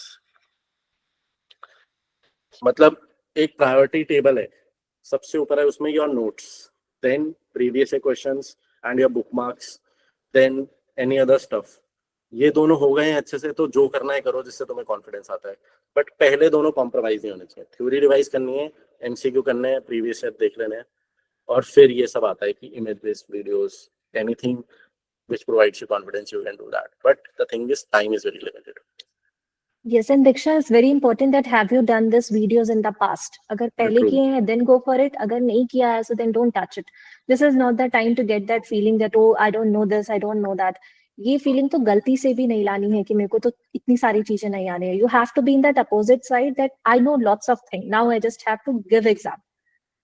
मतलब एक प्रायोरिटी टेबल है, सबसे ऊपर है उसमें your notes, then previous questions and your bookmarks, then any other stuff. ये दोनों हो गए हैं अच्छे से तो जो करना है करो जिससे तुम्हें कॉन्फिडेंस आता है. बट पहले दोनों कॉम्प्रोमाइज नहीं होने चाहिए. थ्योरी रिवाइज करनी है, एमसीक्यू करने हैं, प्रीवियस ईयर देख लेने हैं, और फिर ये सब आता है कि image based videos, anything which provides you confidence, you can do that. But the thing is, time is very limited. Yes, and Diksha, it's very important that have you done this videos in the past? अगर पहले किए हैं, then go for it. अगर नहीं किया है, so then don't touch it. This is not the time to get that feeling that, oh, I don't know this, I don't know that. ये feeling तो गलती से भी नहीं लानी है कि मेरे को तो इतनी सारी चीजें नहीं आनी है. You have to be in that opposite side that I know lots of things. Now I just have to give exam.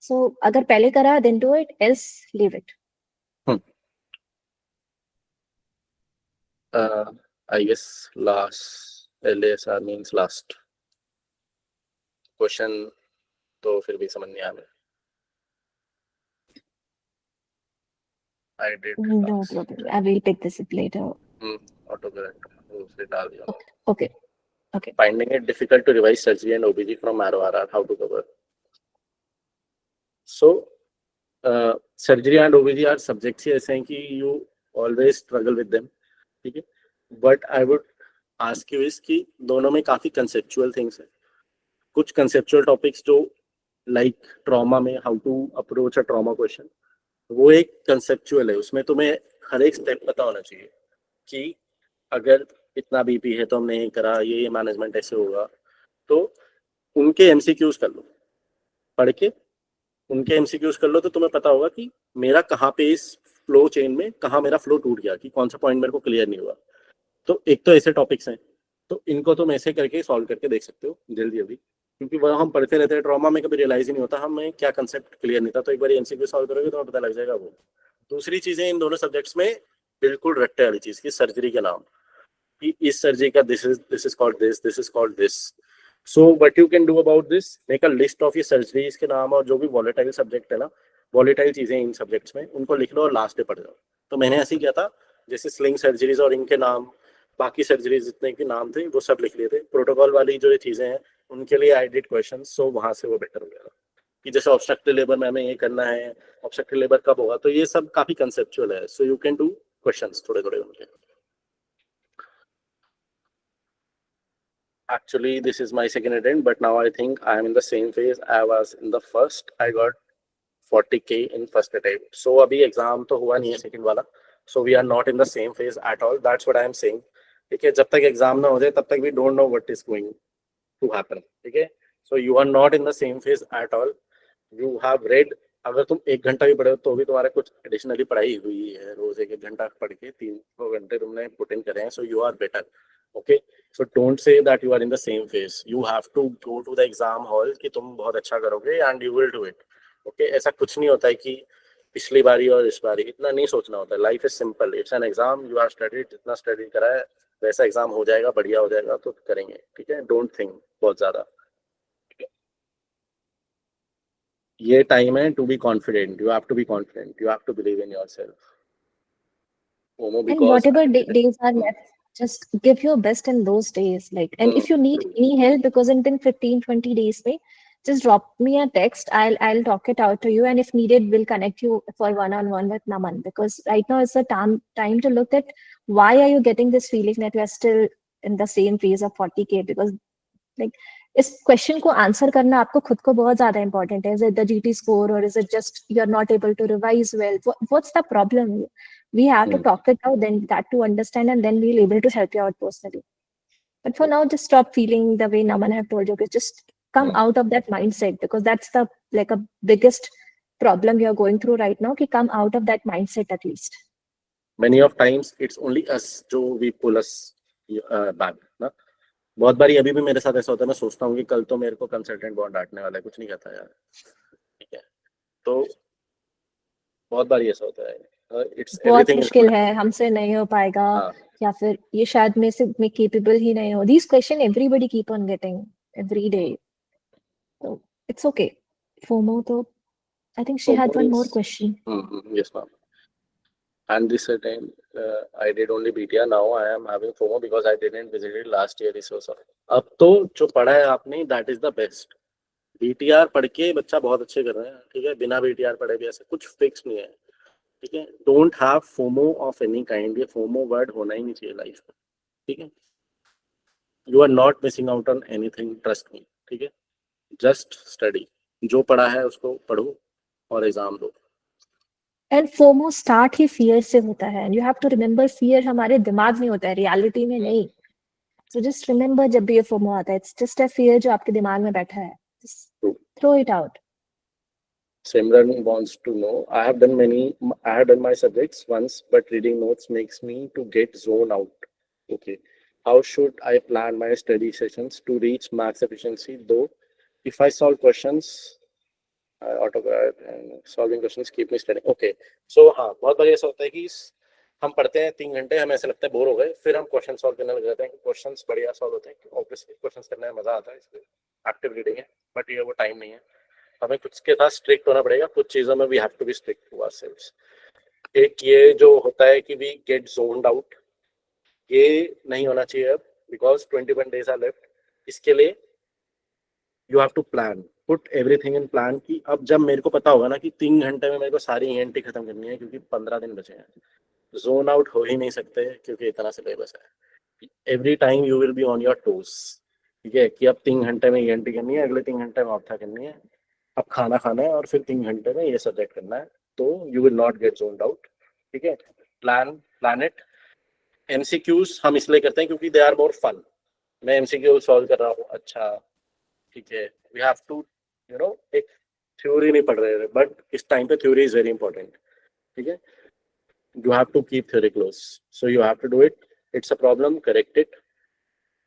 So अगर पहले करा, then do it. Else leave it. I guess last LASR means last question, तो फिर भी समझ नहीं आया. I did. No problem. I will pick this up later. Autocorrect. उसे डाल दिया. Okay. Okay. Finding it difficult to revise surgery and OBG from RORR. How to cover? So, surgery and OBG are subjects ही ऐसे हैं कि you always struggle with them. ठीक है, but I would ask you इस कि दोनों में काफी कंसेप्चुअल थिंग्स है. कुछ कंसेप्चुअल टॉपिक्स जो लाइक ट्रॉमा में how to approach a trauma question, वो एक कंसेप्चुअल है, उसमें तुम्हें हर एक स्टेप पता होना चाहिए कि अगर इतना बीपी है तो हमने ये करा, ये मैनेजमेंट ऐसे होगा. तो उनके एमसीक्यूज कर लो, पढ़ के उनके एमसीक्यूज कर लो तो तुम्हें पता होगा कि मेरा कहाँ पे इस फ्लो चेन में कहाँ मेरा फ्लो टूट गया, कि कौन सा पॉइंट मेरे को क्लियर नहीं हुआ. तो एक तो ऐसे टॉपिक्स हैं, तो इनको तुम ऐसे करके सॉल्व करके देख सकते हो जल्दी जल्दी, क्योंकि वह हम पढ़ते रहते हैं ट्रॉमा में, कभी रियलाइज ही नहीं होता हमें क्या कंसेप्ट क्लियर नहीं था. तो एक बार एमसीक्यू सॉल्व करोगे तो पता लग जाएगा वो. दूसरी चीजें इन दोनों सब्जेक्ट्स में बिल्कुल रट्टे वाली चीज की सर्जरी के नाम, कि इस सर्जरी का this is called this, this is called this. So what you can do about this, make a list of your surgeries के नाम और जो भी volatile subject है ना, volatile चीजें इन subjects में, उनको लिख लो और लास्ट पे पढ़ जाओ। तो मैंने ऐसे ही किया था, जैसे स्लिंग सर्जरीज और इनके नाम, बाकी सर्जरीज जितने के नाम थे वो सब लिख लिए थे। प्रोटोकॉल वाली जो ये चीजें हैं उनके लिए आई डिड क्वेश्चन, सो वहां से वो बेटर हो गया कि जैसे ऑब्स्ट्रक्टिव लेबर में हमें ये करना है, ऑब्स्ट्रक्टिव लेबर कब होगा, तो ये सब काफी कंसेप्चुअल है। So you can do questions थोड़े थोड़े उनके। Actually, this is my second attempt, but now I think I am in the same phase I was in the first. I got 40K in first attempt. So अभी exam तो हुआ नहीं है second वाला. So we are not in the same phase at all. That's what I am saying. ठीक है, जब तक exam ना हो जाए तब तक we don't know what is going to happen. ठीक है, so you are not in the same phase at all. You have read. अगर तुम 1 घंटा भी पढ़े हो तो भी तुम्हारा कुछ एडिशनली पढ़ाई हुई है, रोज 1 घंटा पढ़ के 3 घंटे तुमने पुट इन करे हैं, so you are better. Okay, so don't say that you are in the same phase. You have to go to the exam hall कि तुम बहुत अच्छा करोगे and you will do it. Okay, ऐसा कुछ नहीं होता है कि पिछली बारी और इस बारी, इतना नहीं सोचना होता है। Life is simple, it's an exam, you have studied, जितना स्टडी करा है वैसा एग्जाम हो जाएगा, बढ़िया हो जाएगा तो करेंगे। ठीक है, डोंट थिंक बहुत ज्यादा। ये टाइम है to be confident, you have to be confident, you have to believe in yourself. And whatever days are left, just give your best in those days. Like, and if you need any help, because in 15-20 days, just drop me a text. I'll talk it out to you, and if needed, we'll connect you for one-on-one with Naman. Because right now it's a time to look at why are you getting this feeling that you are still in the same phase of 40K. Because like इस question को answer करना आपको खुद को बहुत ज्यादा important है। Is it the GT score और is it just you are not able to revise well? What's the problem? We have to talk it out, then that to understand, and then we'll able to help you out personally. But for now, just stop feeling the way Naman have told you. Just come out of that mindset, because that's the like a biggest problem we are going through right now. Ki come out of that mindset at least. Many of times it's only us जो we pull us back ना। बहुत बारी अभी भी मेरे साथ ऐसा होता है, मैं सोचता हूँ कि कल तो मेरे को कंसल्टेंट बहुत डांटने वाला है, कुछ नहीं कहता यार। ठीक है, तो बहुत बारी ऐसा होता है। बहुत मुश्किल है, हमसे नहीं हो पाएगा, या फिर ये शायद में से मैं केपेबल ही नहीं हो। These question everybody keep on getting every day. So it's okay. FOMO तो I think she had one more question. Yes ma'am. And this time I did only BTR. Now I am having FOMO because I didn't visit it last year. So sorry. अब तो जो पढ़ा है आपने that is the best. BTR पढ़ के बच्चा बहुत अच्छे कर रहे हैं। ठीक है, बिना BTR पढ़े भी ऐसा कुछ फिक्स नहीं है। ठीक है, don't have FOMO of any kind. ये फोमो वर्ड होना ही नहीं चाहिए लाइफ में। ठीक है, you are not missing out on anything, trust me. ठीक है, जस्ट स्टडी, जो पढ़ा है उसको पढ़ो और एग्जाम दो। एंड फोमो स्टार्ट ही फियर से होता है, and you have to remember fear हमारे दिमाग में होता है, रियलिटी में नहीं। सो जस्ट रिमेंबर, जब भी ये फोमो आता है, इट्स जस्ट अ फियर जो आपके दिमाग में बैठा है। Throw it out. Simran wants to know, I have done my subjects once, but reading notes makes me to get zone out. Okay, how should I plan my study sessions to reach max efficiency? Though if I solve questions, solving questions keep me studying. Okay, so हाँ, बहुत बार ऐसा होता है कि हम पढ़ते हैं 3 घंटे, हमें ऐसा लगता है बोर हो गए, फिर हम क्वेश्चन सॉल्व करने लग जाते हैं। क्वेश्चंस बढ़िया सॉल्व होते हैं, ऑब्वियसली क्वेश्चंस करने में मजा आता है, इसलिए एक्टिव रीडिंग है। बट ये वो टाइम नहीं है, हमें कुछ के साथ स्ट्रिक्ट होना पड़ेगा, कुछ चीजों में we have to be strict to ourselves. एक ये जो होता है कि वी गेट जोन्ड आउट, ये नहीं होना चाहिए अब, बिकॉज 21 days आर लेफ्ट। इसके लिए you have to plan, put everything in plan कि अब जब मेरे को पता होगा ना कि 3 घंटे में मेरे को सारी ENT खत्म करनी है, क्योंकि 15 दिन बचे हैं, जोन आउट हो ही नहीं सकते क्योंकि इतना सिलेबस है। Every time you will be on your toes. ठीक है, कि अब 3 घंटे में ENT करनी है, अगले 3 घंटे में ऑप्था करनी है, अब खाना खाना है और फिर 3 घंटे में ये सब्जेक्ट करना है, तो you will not gate zoned out. ठीक है, प्लान इट। MCQs हम इसलिए करते हैं क्योंकि दे आर मोर फन। मैं MCQ सॉल्व कर रहा हूँ, अच्छा ठीक है, we have to you know, एक थ्योरी नहीं पढ़ रहे, बट इस टाइम पे थ्योरी इज वेरी इंपॉर्टेंट। ठीक है, you have to keep theory close, so you have to do it. It's a problem, correct it,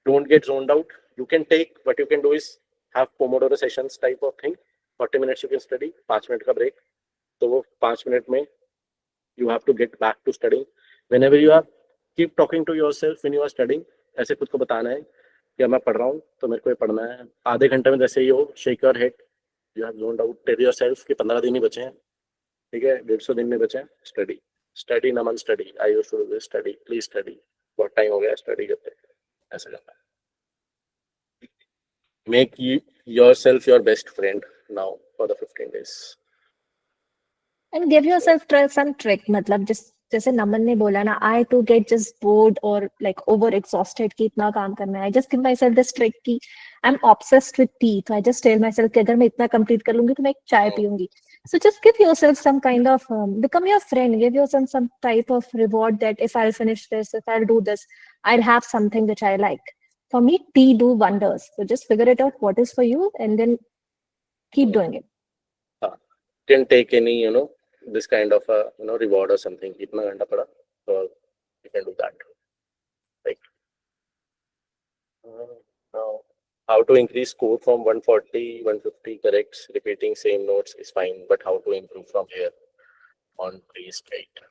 don't get zoned out. You can take, what you can do is have Pomodoro sessions type of thing. 40 minutes you can study, 5 minute का break, तो वो 5 minute में you have to get back to studying. Whenever you are, keep talking to yourself when you are studying, ऐसे खुद को बताना है कि मैं पढ़ रहा हूँ तो मेरे को ये पढ़ना है, आधे घंटे में जैसे ही हो shake your head, you have zoned out, tell yourself कि 15 दिन ही बचे हैं, ठीक है, 150 दिन में बचे हैं, study study Naman study, I used to do this, study please study, बहुत टाइम हो गया स्टडी करते हैं, ऐसा करना है। Make yourself your best friend now for the 15 days. And give yourself some trick. मतलब जैसे नमन ने बोला ना, I to get just bored or like over exhausted कि इतना काम करना है, I just give myself this trick कि I'm obsessed with tea, तो I just tell myself कि अगर मैं इतना complete कर लूंगी तो मैं एक चाय पीऊंगी. So just give yourself some kind of become your friend, give yourself some type of reward that if I'll finish this, if I'll do this, I'll have something which I like. For me, tea do wonders. So just figure it out what is for you and then keep doing it. Didn't take any, this kind of a, reward or something. Itna घंटा पढ़ा, so you can do that. Right. Now, how to increase score from 140, 150 corrects, repeating same notes is fine, but how to improve from here on please write.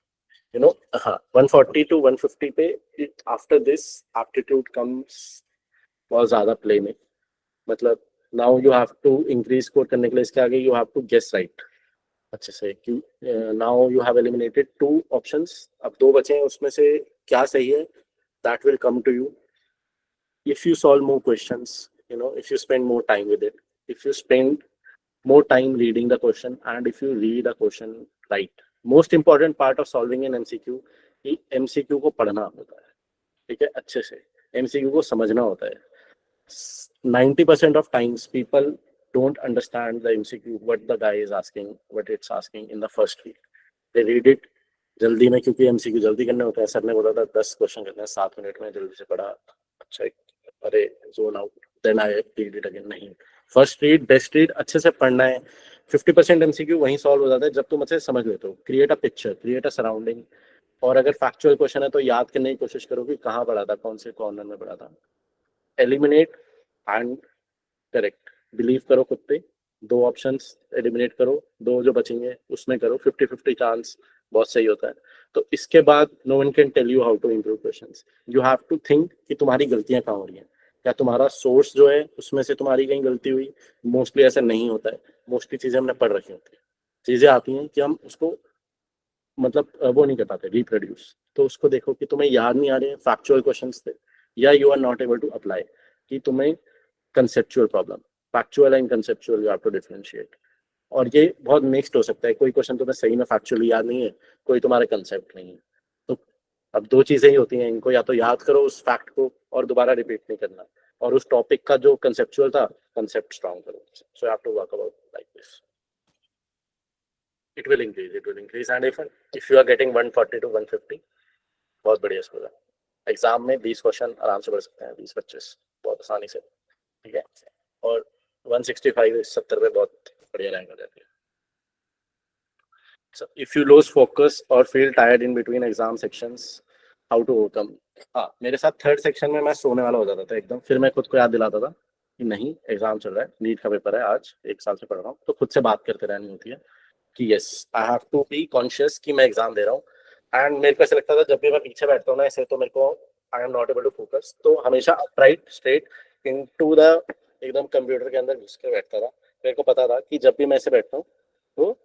140 to 150 पे after this aptitude comes बहुत ज़्यादा play में, मतलब now you have to increase score करने के लिए इसके आगे you have to guess right अच्छे से कि now you have eliminated 2 options, अब 2 बचे हैं, उसमें से क्या सही है that will come to you if you solve more questions, if you spend more time with it, if you spend more time reading the question and if you read a question right. Most important part of solving an MCQ कि MCQ को पढ़ना होता है, ठीक है, अच्छे से MCQ को समझना होता है. 90% of times people don't understand the MCQ, what the guy is asking, what it's asking in the first week. They read it जल्दी में, क्योंकि MCQ जल्दी करने होता है. सर ने बोला था 10 क्वेश्चन करने हैं 7 मिनट में, जल्दी से पढ़ा, अच्छा अरे zone out, then I read it again. नहीं, फर्स्ट रीड, बेस्ट रीड, अच्छे से पढ़ना है. 50% MCQ वहीं सॉल्व हो जाता है जब तुम अच्छे से समझ लेते हो. Create a picture, create a surrounding. और अगर फैक्चुअल क्वेश्चन है तो याद करने की कोशिश करो कि कहाँ पढ़ा था, कौन से कॉर्नर में पढ़ा था. एलिमिनेट एंड करेक्ट, बिलीव करो खुद पे. 2 ऑप्शंस एलिमिनेट करो, 2 जो बचेंगे उसमें करो. 50-50 चांस बहुत सही होता है. तो इसके बाद no one can tell you how to improve questions. You have to think कि तुम्हारी गलतियां कहाँ हो रही हैं, क्या तुम्हारा सोर्स जो है उसमें से तुम्हारी कहीं गलती हुई. मोस्टली ऐसा नहीं होता है, मोस्टली चीजें हमने पढ़ रखी होती है. चीजें आती हैं कि हम उसको मतलब वो नहीं कर पाते रिप्रोड्यूस. तो उसको देखो कि तुम्हें याद नहीं आ रहे हैं फैक्चुअल क्वेश्चंस थे, या you are not able to apply, कि तुम्हें conceptual problem. Factual and conceptual you have to differentiate. और ये बहुत मिक्स्ड हो सकता है, कोई क्वेश्चन तुम्हें सही में फैक्चुअली याद नहीं है, कोई तुम्हारे कंसेप्ट नहीं है. तो अब 2 चीजें ही होती हैं, इनको या तो याद करो उस फैक्ट को और दोबारा रिपीट नहीं करना, और उस टॉपिक का जो कंसेप्चुअल था कंसेप्ट स्ट्रॉन्ग करो. So you have to work about like this. It will increase and if you are getting 140 to 150 बहुत बढ़िया स्कोर है. एग्जाम में 20 क्वेश्चन आराम से पढ़ सकते हैं, 20-25 बहुत आसानी से, ठीक है. और 165-70 पे बहुत बढ़िया रैंक आ जाती है. So if you lose focus or feel tired in between exam sections, how to overcome. हाँ, मेरे साथ 3rd सेक्शन में मैं सोने वाला हो जाता था एकदम. फिर मैं खुद को याद दिलाता था कि नहीं, एग्जाम चल रहा है, नीट का पेपर है आज, 1 साल से पढ़ रहा हूँ. तो खुद से बात करते रहनी होती है कि yes I have to be conscious कि मैं एग्जाम दे रहा हूँ. एंड मेरे को ऐसा लगता था जब भी मैं पीछे बैठता हूँ ना ऐसे, तो मेरे को I am not able to focus. तो हमेशा अपराइट स्ट्रेट इनटू द एकदम कंप्यूटर के अंदर घुस के बैठता था. मेरे को पता था कि जब भी मैं ऐसे बैठता हूँ तो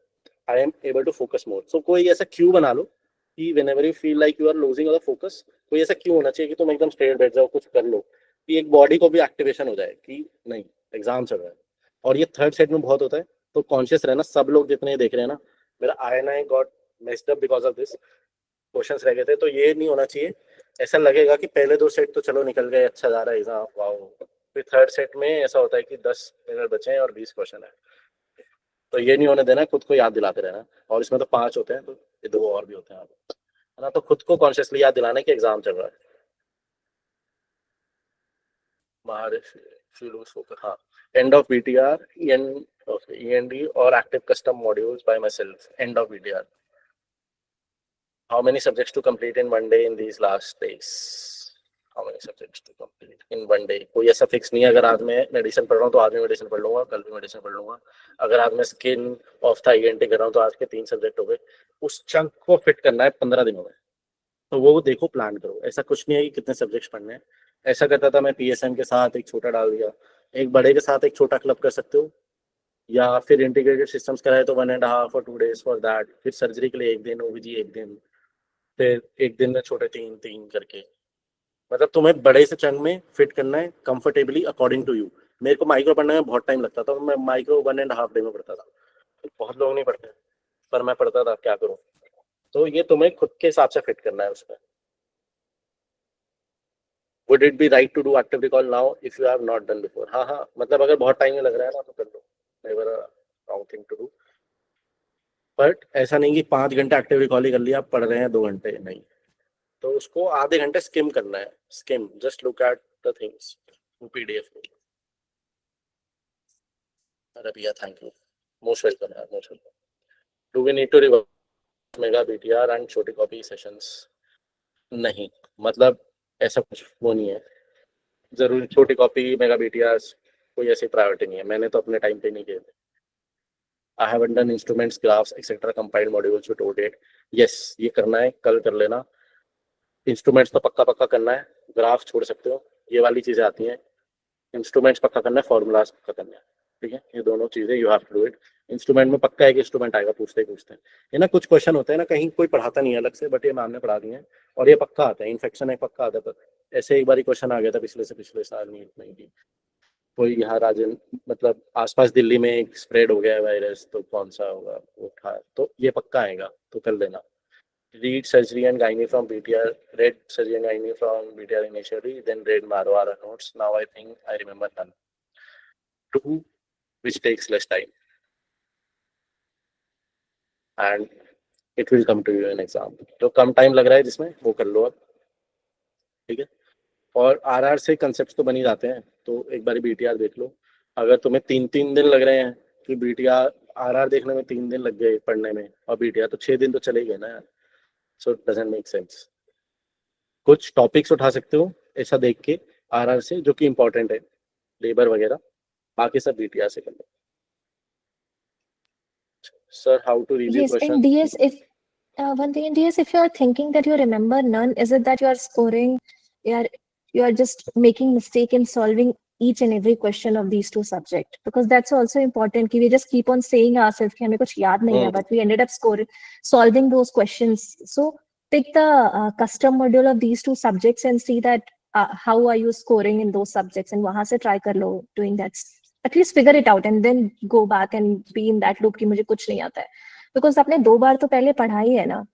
I am able to focus more. So कोई ऐसा क्यू बना लो कि whenever you feel like you are losing the focus, कोई ऐसा क्यू होना चाहिए कि तुम एकदम स्ट्रेट बैठ जाओ, कुछ कर लो, कि एक बॉडी को भी एक्टिवेशन हो जाए कि नहीं एग्जाम चल रहा है. और ये 3rd सेट में बहुत होता है. तो कॉन्शियस रहना. सब लोग जितने देख रहे हैं ना, मेरा INI got messed up because of this. Questions रह गए थे. तो ये नहीं होना चाहिए, ऐसा लगेगा कि पहले 2 सेट तो चलो निकल गए, अच्छा जा रहा है एग्जाम, वाओ. फिर 3rd सेट में ऐसा होता है कि 10 मिनट बचे हैं और 20 क्वेश्चन है. तो ये नहीं होने देना, खुद को याद दिलाते रहना. और इसमें तो 5 होते हैं, तो ये 2 और भी होते हैं, है ना. तो खुद को कॉन्शियसली याद दिलाना कि एग्जाम चल रहा है. हाँ, end of BTR, END or active custom modules by myself. End of BTR. How many subjects to complete in one day in these last days? How many subjects to complete in one day? कोई ऐसा fix नहीं है. अगर आज मैं medicine पढ़ रहा हूँ तो आज मैं मेडिसिन पढ़ लूंगा, कल भी मेडिसिन पढ़ लूंगा. अगर आज मैं स्किन ऑफ था ENT कर रहा हूँ तो आज के 3 सब्जेक्ट हो गए. उस चंक को फिट करना है 15 दिनों में. तो वो देखो, प्लान करो. ऐसा कुछ नहीं है कि कितने सब्जेक्ट्स पढ़ने हैं. ऐसा करता था मैं, PSM के साथ एक छोटा डाल दिया, एक बड़े के साथ एक छोटा क्लब कर सकते हो, या फिर इंटीग्रेटेड सिस्टम्स कराए तो 1.5 और 2 days फॉर दैट, फिर सर्जरी के लिए 1 दिन, OBG 1 दिन, फिर 1 दिन में छोटे 3 करके। मतलब तुम्हें बड़े से चंग में फिट करना है कंफर्टेबली अकॉर्डिंग टू यू। मेरे को माइक्रो पढ़ने में बहुत टाइम लगता था, मैं माइक्रो 1.5 day में पढ़ता था। बहुत लोग नहीं पढ़ते, पर मैं पढ़ता था, क्या करूं। तो ये तुम्हें खुद के हिसाब से फिट करना है उसमें। Would it be right to do active recall now if you have not done before? हाँ, मतलब अगर बहुत टाइम लग रहा है ना तो कर लो, never a wrong thing to do। But ऐसा नहीं कि 5 घंटे एक्टिव रिकॉल ही कर लिया, आप पढ़ रहे हैं 2 घंटे, नहीं। तो उसको आधे घंटे स्किम करना है, skim, just look at the things PDF में। अरे भैया थैंक यू, मोस्ट वेलकम यार, most welcome. Do we need to reverse mega BTR and छोटी कॉपी सेशंस? नहीं, मतलब ऐसा कुछ वो नहीं है जरूरी, छोटी कॉपी मेगा BTR कोई ऐसी प्रायोरिटी नहीं है, मैंने तो अपने टाइम पे नहीं किए थे। I haven't done instruments, graphs, etc. compiled modules with ODate. Yes, ये करना है, कल कर लेना। इंस्ट्रूमेंट्स तो पक्का करना है, ग्राफ छोड़ सकते हो, ये वाली चीजें आती हैं। इंस्ट्रूमेंट्स पक्का करना है, फॉर्मूलाज पक्का करना है, ठीक है, ये दोनों चीजें you have to do it. Instrument में पक्का है कि इंस्ट्रूमेंट आएगा, पूछते हैं ये ना, कुछ क्वेश्चन होते हैं ना, कहीं कोई पढ़ाता नहीं है अलग से, बट ये मैम ने पढ़ा दिए हैं, और ये पक्का आता है। इन्फेक्शन है पक्का आता है, पर ऐसे एक बार क्वेश्चन आ गया था पिछले साल नहीं की, कोई यहाँ राजन, मतलब आसपास दिल्ली में एक स्प्रेड हो गया है वायरस, तो कौन सा होगा वो था, तो ये पक्का आएगा, तो कर लेना। Read surgery and gynae from BTR, read surgery and gynae from BTR initially, then read Marwara notes. Now I think I remember none. Two, which takes less time, and it will come to you in exam. तो कम time लग रहा है जिसमें, वो कर लो अब, ठीक है। और RR से कंसेप्ट तो बन ही जाते हैं, तो एक बार BTR देख लो। अगर तुम्हें 3 दिन लग रहे हैं कि BTR RR देखने में 3 दिन लग गए पढ़ने में, और BTR तो 6 दिन तो चले गए ना यार, so it doesn't make sense. कुछ टॉपिक्स उठा सकते हो ऐसा देख के RR से, जो कि इंपॉर्टेंट है, लेबर वगैरह, बाकी सब BTR से कर लो। Sir how to review Yes, question? in DS, if one thing in DS, if you are thinking that you remember none, is it that you are scoring, you are just making mistake in solving each and every question of these two subjects? Because that's also important. कि we just keep on saying ourselves कि हमें कुछ याद नहीं है, but we ended up solving those questions. So pick the custom module of these two subjects and see that how are you scoring in those subjects, and वहां से try कर लो doing that. At least figure it out and then go back and be in that loop कि मुझे कुछ नहीं आता है, because आपने 2 बार तो पहले पढ़ा ही है ना।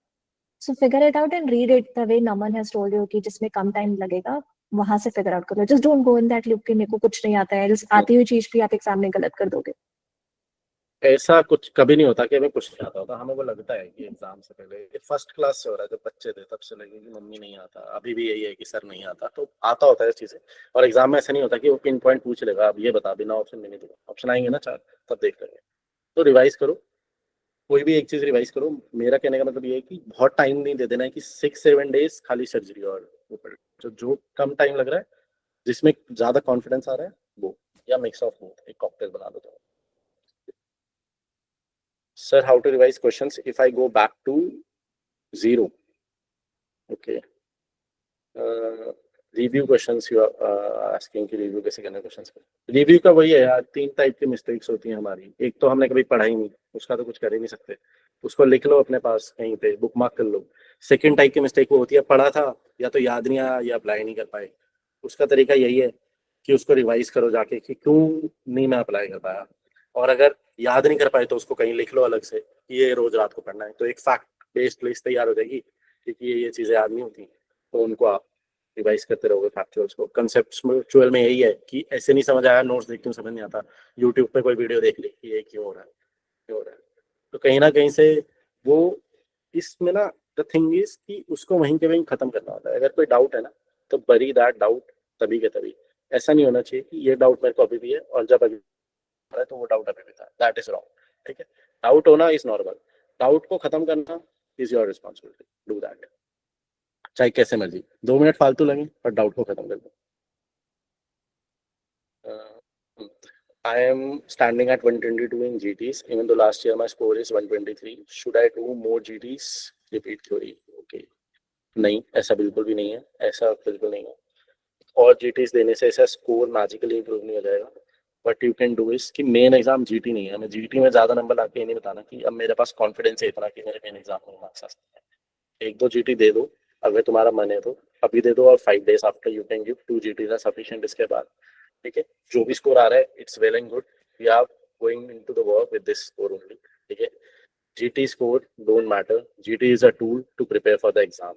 So figure it out and read it the way Naman has told you कि जिसमें कम टाइम लगेगा, वहां से figure out करो। Just don't go in that loop कि मेरे को कुछ नहीं आता है, just आती हुई चीज भी आप एग्जाम में गलत कर दोगे। ऐसा कुछ कभी नहीं होता कि हमें कुछ नहीं आता होता, हमें वो लगता है कि एग्जाम से पहले, फर्स्ट क्लास से हो रहा है, जब बच्चे थे तब से लगे कि मम्मी नहीं आता, अभी भी यही है कि सर नहीं आता, तो आता होता है चीजें। और एग्जाम में ऐसा नहीं होता कि वो पिन पॉइंट पूछ लेगा, अब ये बता, बिना ऑप्शन में नहीं दूंगा, ऑप्शन आएंगे ना 4, तब देख लेंगे। तो रिवाइज करो, कोई भी एक चीज रिवाइज करो। मेरा कहने का मतलब ये है कि बहुत टाइम नहीं दे देना है कि 6-7 days खाली सर्जरी और वो पढ़, जो कम टाइम लग रहा है, जिसमें ज्यादा कॉन्फिडेंस आ रहा है वो, या मिक्स ऑफ बोथ, एक कॉकटेल बना दो। तो sir how to revise questions if I go back to 0? Okay, review questions you are asking कि रिव्यू कैसे करना है क्वेश्चंस को। रिव्यू का वही है यार, 3 टाइप की मिस्टेक्स होती हैं हमारी। एक तो हमने कभी पढ़ा ही नहीं, उसका तो कुछ कर ही नहीं सकते, उसको लिख लो अपने पास कहीं पे, बुक मार्क कर लो। सेकंड टाइप की मिस्टेक वो होती है, पढ़ा था या तो याद नहीं आया या अप्लाई नहीं कर पाए। उसका तरीका यही है कि उसको रिवाइज करो जाके कि क्यों नहीं मैं अप्लाई कर पाया, और अगर याद नहीं कर पाए तो उसको कहीं लिख लो अलग से कि ये रोज रात को पढ़ना है, तो एक फैक्ट बेस्ड लिस्ट तैयार हो जाएगी, क्योंकि ये चीजें याद नहीं होती, तो उनको आप रिवाइज करते रहोगे फैक्चुअल्स को। कंसेप्चुअल में यही है कि ऐसे नहीं समझ आया, नोट्स देख क्यों समझ नहीं आता, यूट्यूब पे कोई वीडियो देख ली कि ये क्यों हो रहा है, क्यों हो रहा है, तो कहीं ना कहीं से वो, इसमें ना द थिंग इज कि उसको वहीं के वहीं खत्म करना होता है। अगर कोई डाउट है ना, तो बरी दैट डाउट तभी के तभी। ऐसा नहीं होना चाहिए कि ये डाउट मेरे को अभी भी है और जब अभी है तो वो डाउट अभी भी था, दैट इज रॉन्ग, ठीक है। डाउट होना इज नॉर्मल, डाउट को खत्म करना is your responsibility, do that, चाहे कैसे मर्जी 2 मिनट फालतू लगे, पर डाउट को खत्म कर दो। I am standing at 122 in GTs, even though last year my score is 123. Should I do more GTs? Repeat theory. Okay. नहीं, ऐसा बिल्कुल भी नहीं है, ऐसा बिल्कुल नहीं है। और जीटीज देने से ऐसा स्कोर मैजिकली इंप्रूव नहीं हो जाएगा. But you can do is कि मेन एग्जाम जीटी नहीं है. हमें जीटी में ज्यादा नंबर लाके ये नहीं बताना कि अब मेरे पास कॉन्फिडेंस है इतना कि मेरे मेन एग्जाम में मार्क्स आ सकते हैं. एक दो जीटी दे दो अगर तुम्हारा मन है तो अभी दे दो, और 5 days after you can give 2 GT का सफिशिएंट. इसके बाद ठीक है, जो भी स्कोर आ रहा है it's well and good. We are going into the work with this score only. ठीक है, GT score don't matter. GT is a tool to prepare for the exam.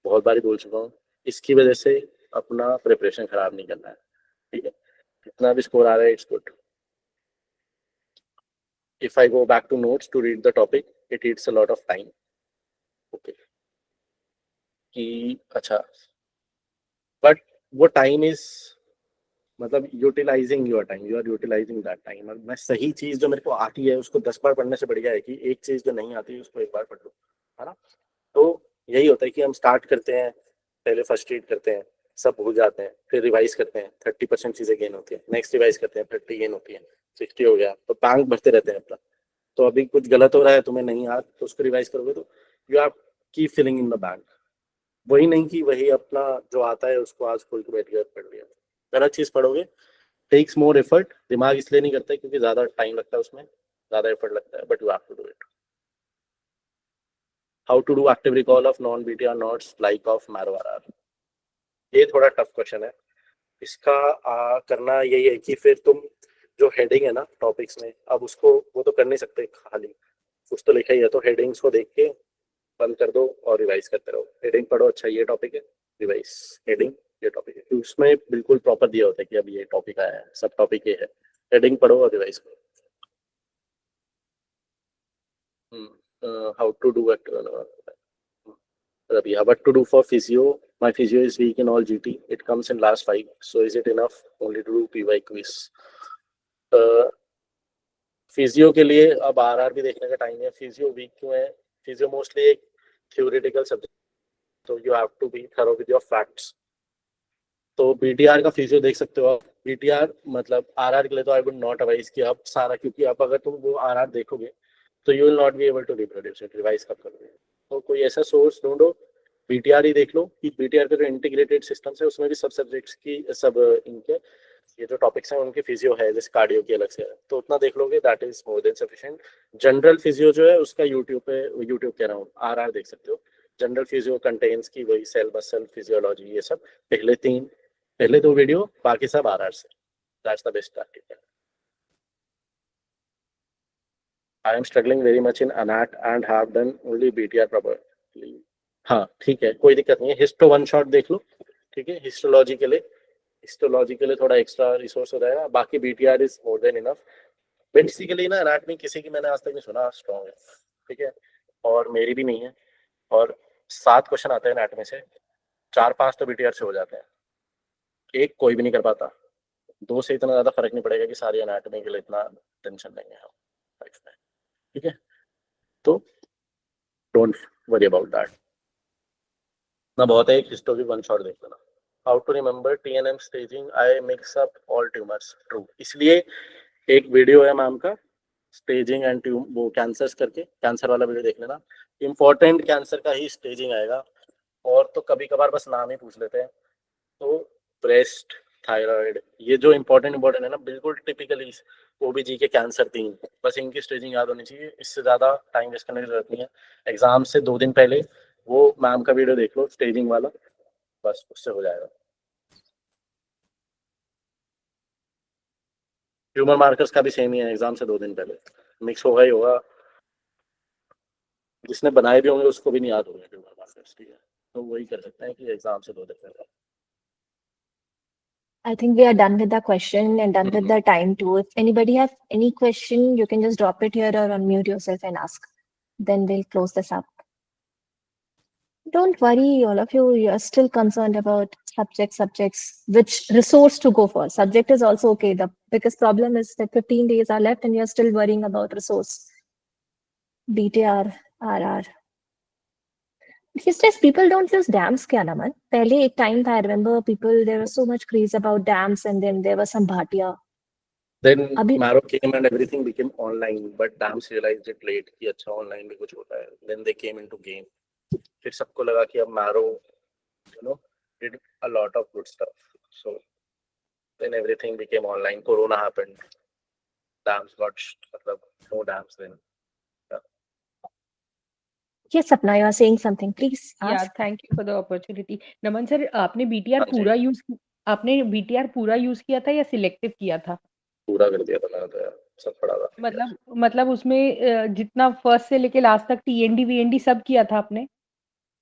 बहुत बारी बोल चुका हूँ, इसकी वजह से अपना प्रिपरेशन खराब नहीं करना है. ठीक है, कितना भी स्कोर आ रहा है it's good. If I go back to notes to read the topic, it eats a lot of time. Okay. कि अच्छा, but वो time is मतलब utilising your time. You are utilising that time. और मैं सही चीज जो मेरे को आती है उसको 10 बार पढ़ने से बढ़िया है कि एक चीज जो नहीं आती है उसको एक बार पढ़ लो, है ना. तो यही होता है कि हम स्टार्ट करते हैं, पहले फर्स्ट रीड करते हैं, सब भूल जाते हैं, फिर रिवाइज करते हैं, 30% चीजें गेन होती है. नेक्स्ट रिवाइज करते हैं, 30 गेन होती है, 60 हो गया, तो बैंक भरते रहते हैं अपना. तो अभी कुछ गलत हो रहा है, तुम्हें नहीं याद, तो उसको रिवाइज करोगे तो you are keep filling in the bank. वही नहीं कि वही अपना जो आता है उसको आज खोल के बैठ गया पढ़ लिया. गलत चीज पढ़ोगे, टेक्स मोर एफर्ट. दिमाग इसलिए नहीं करता है क्योंकि ज्यादा टाइम लगता है उसमें, ज्यादा एफर्ट लगता है, but you have to do it. How to do active recall of non BTR notes like of marrow RR. ये थोड़ा टफ क्वेश्चन है. इसका करना यही है कि फिर तुम जो हेडिंग है ना टॉपिक्स में, अब उसको वो तो कर नहीं सकते खाली, कुछ तो लिखा ही है, तो हेडिंग्स को देख के बंद कर दो और रिवाइज करते रहो. हेडिंग पढ़ो, अच्छा ये टॉपिक है, रिवाइज हेडिंग, ये टॉपिक है. उसमें बिल्कुल प्रॉपर दिया होता है कि अब ये टॉपिक आया है, सब टॉपिक ये है. हेडिंग पढ़ो और रिवाइज करो. How to do it. Rabia, what to do for physio? My physio is weak in all GT. It comes in last 5. So is it enough only to do PY quiz? Physio के लिए अब RR भी देखने का time है. Physio weak क्यों है? Physio mostly एक थ्योरेटिकल सब्जेक्ट, तो you have to be thorough with your facts. तो बीटीआर का फिजियो देख सकते हो आप. बीटीआर मतलब आरआर के लिए तो आई वुड नॉट एडवाइस कि आप सारा, क्योंकि आप अगर तुम वो आरआर देखोगे तो you will not be able to reproduce it. Revise कब करोगे? तो कोई ऐसा सोर्स ढूंढो, बीटीआर ही देख लो कि बीटीआर का जो इंटीग्रेटेड सिस्टम है उसमें भी सब सब्जेक्ट्स की सब इनके ये जो टॉपिक्स हैं उनकी फिजियो है, जैसे कार्डियो की अलग से है, तो उतना देख लोगे, that is more than sufficient. General physio जो है उसका यूट्यूब पे, यूट्यूब कह रहा हूँ, आरआर देख सकते हो. जनरल फिजियो कंटेन्स की वही सेल मसल फिजियोलॉजी, ये सब पहले 2 वीडियो, बाकी सब आरआर से. That's the best practice. I am struggling very much in ANAT and have done only BTR properly. हाँ ठीक है, कोई दिक्कत नहीं है. हिस्टो वन शॉट देख लो. ठीक है, हिस्टोलॉजी के लिए थोड़ा एक्स्ट्रा रिसोर्स हो जाएगा. बाकी BTR is more than enough. Basically ना एनाटॉमी किसी की मैंने आज तक नहीं सुना स्ट्रॉन्ग है. ठीक है, और मेरी भी नहीं है. और 7 क्वेश्चन आते हैं एनाटॉमी से, 4-5 तो बीटीआर से हो जाते हैं, एक कोई भी नहीं कर पाता. 2 से इतना ज्यादा फर्क नहीं पड़ेगा कि सारी एनाटॉमी के लिए इतना टेंशन नहीं है. ठीक है, तो डोंट वरी अबाउट दैट. ना बहुत है, एक हिस्टो की वन शॉट देख लेना. How to remember TNM staging, I mix up all tumours. True, इसलिए एक वीडियो है मैम का स्टेजिंग एंड वो कैंसर्स करके, कैंसर वाला वीडियो देख लेना. इंपॉर्टेंट कैंसर का ही स्टेजिंग आएगा, और तो कभी कभार बस नाम ही पूछ लेते हैं. तो ब्रेस्ट, थायराइड, ये जो इंपॉर्टेंट है ना, बिल्कुल टिपिकली ओबीजी के कैंसर 3, बस इनकी स्टेजिंग याद होनी चाहिए. इससे ज्यादा टाइम वेस्ट करने की जरूरत नहीं है. एग्जाम से 2 दिन पहले वो मैम का वीडियो देख लो स्टेजिंग वाला, बस उससे हो जाएगा. ट्यूमर मार्कर्स का भी सेम ही है, एग्जाम से 2 दिन पहले मिक्स होगा ही होगा. जिसने बनाए भी होंगे उसको भी नहीं याद होंगे ट्यूमर मार्कर्स. ठीक है, तो वही कर सकते हैं कि एग्जाम से 2 दिन पहले. I think we are done with the question and done with the time too. If anybody have any question, you can just drop it here or unmute yourself and ask. Then we'll close this up. Don't worry, all of you. You are still concerned about subjects, which resource to go for. Subject is also okay. The biggest problem is that 15 days are left and you are still worrying about resource. BTR, RR. These days, people don't use dams, kya naman? Pehle ek time tha, I remember people, there was so much craze about dams, and then there was some bhatia. Then Abhi, Maro came and everything became online, but dams realized it late कि अच्छा online भी कुछ होता है. Then they came into game. फिर सबको लगा कि अब Maro, you know, did a lot of good stuff. So then everything became online. Corona happened. Dams got no dams then. Yes, Sapna, you are saying something. Please या ask. Thank you for the opportunity. Naman sir, आपने BTR हाँ जी। पूरा use किया था या selective किया था? पूरा कर दिया था मैंने तो यार, सब पढ़ा था। मतलब उसमें जितना फर्स्ट से लेके लास्ट तक टीएनडी वीएनडी सब किया था आपने?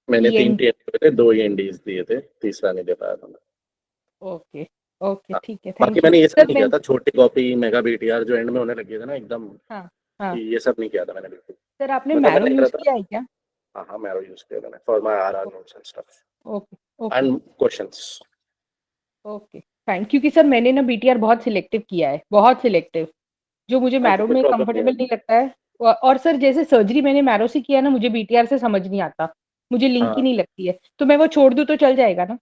मैंने 3 END TND थे, 2 ENDs दिए थे, तीसरा नहीं दे पाया था मैं। ओके ओके, हाँ। ठीक है, बाकी थैंक यू मैंने ये सब सर। नहीं किया था, छोटी कॉपी मेगा बीटीआर जो एंड में होने लगे थे ना एकदम, हाँ हाँ ये सब नहीं किया था मैंने बिल्कुल। सर, आपने मतलब मैरो मैंने यूज करा था। किया है क्या? हाँ मैरो यूज किया मैंने for my RR notes and stuff okay okay and questions. Okay fine, क्योंकि सर मैंने ना बीटीआर बहुत सिलेक्टिव किया है, बहुत सिलेक्टिव, जो मुझे मैरो कोई में प्रॉब्लम कंफर्टेबल नहीं लगता है। और सर जैसे सर्जरी मैंने मैरो से किया ना, मुझे बीटीआर से समझ नहीं आता, मुझे लिंक ही नहीं लगती है, तो मैं वो छोड़ दूं तो चल जाएगा ना?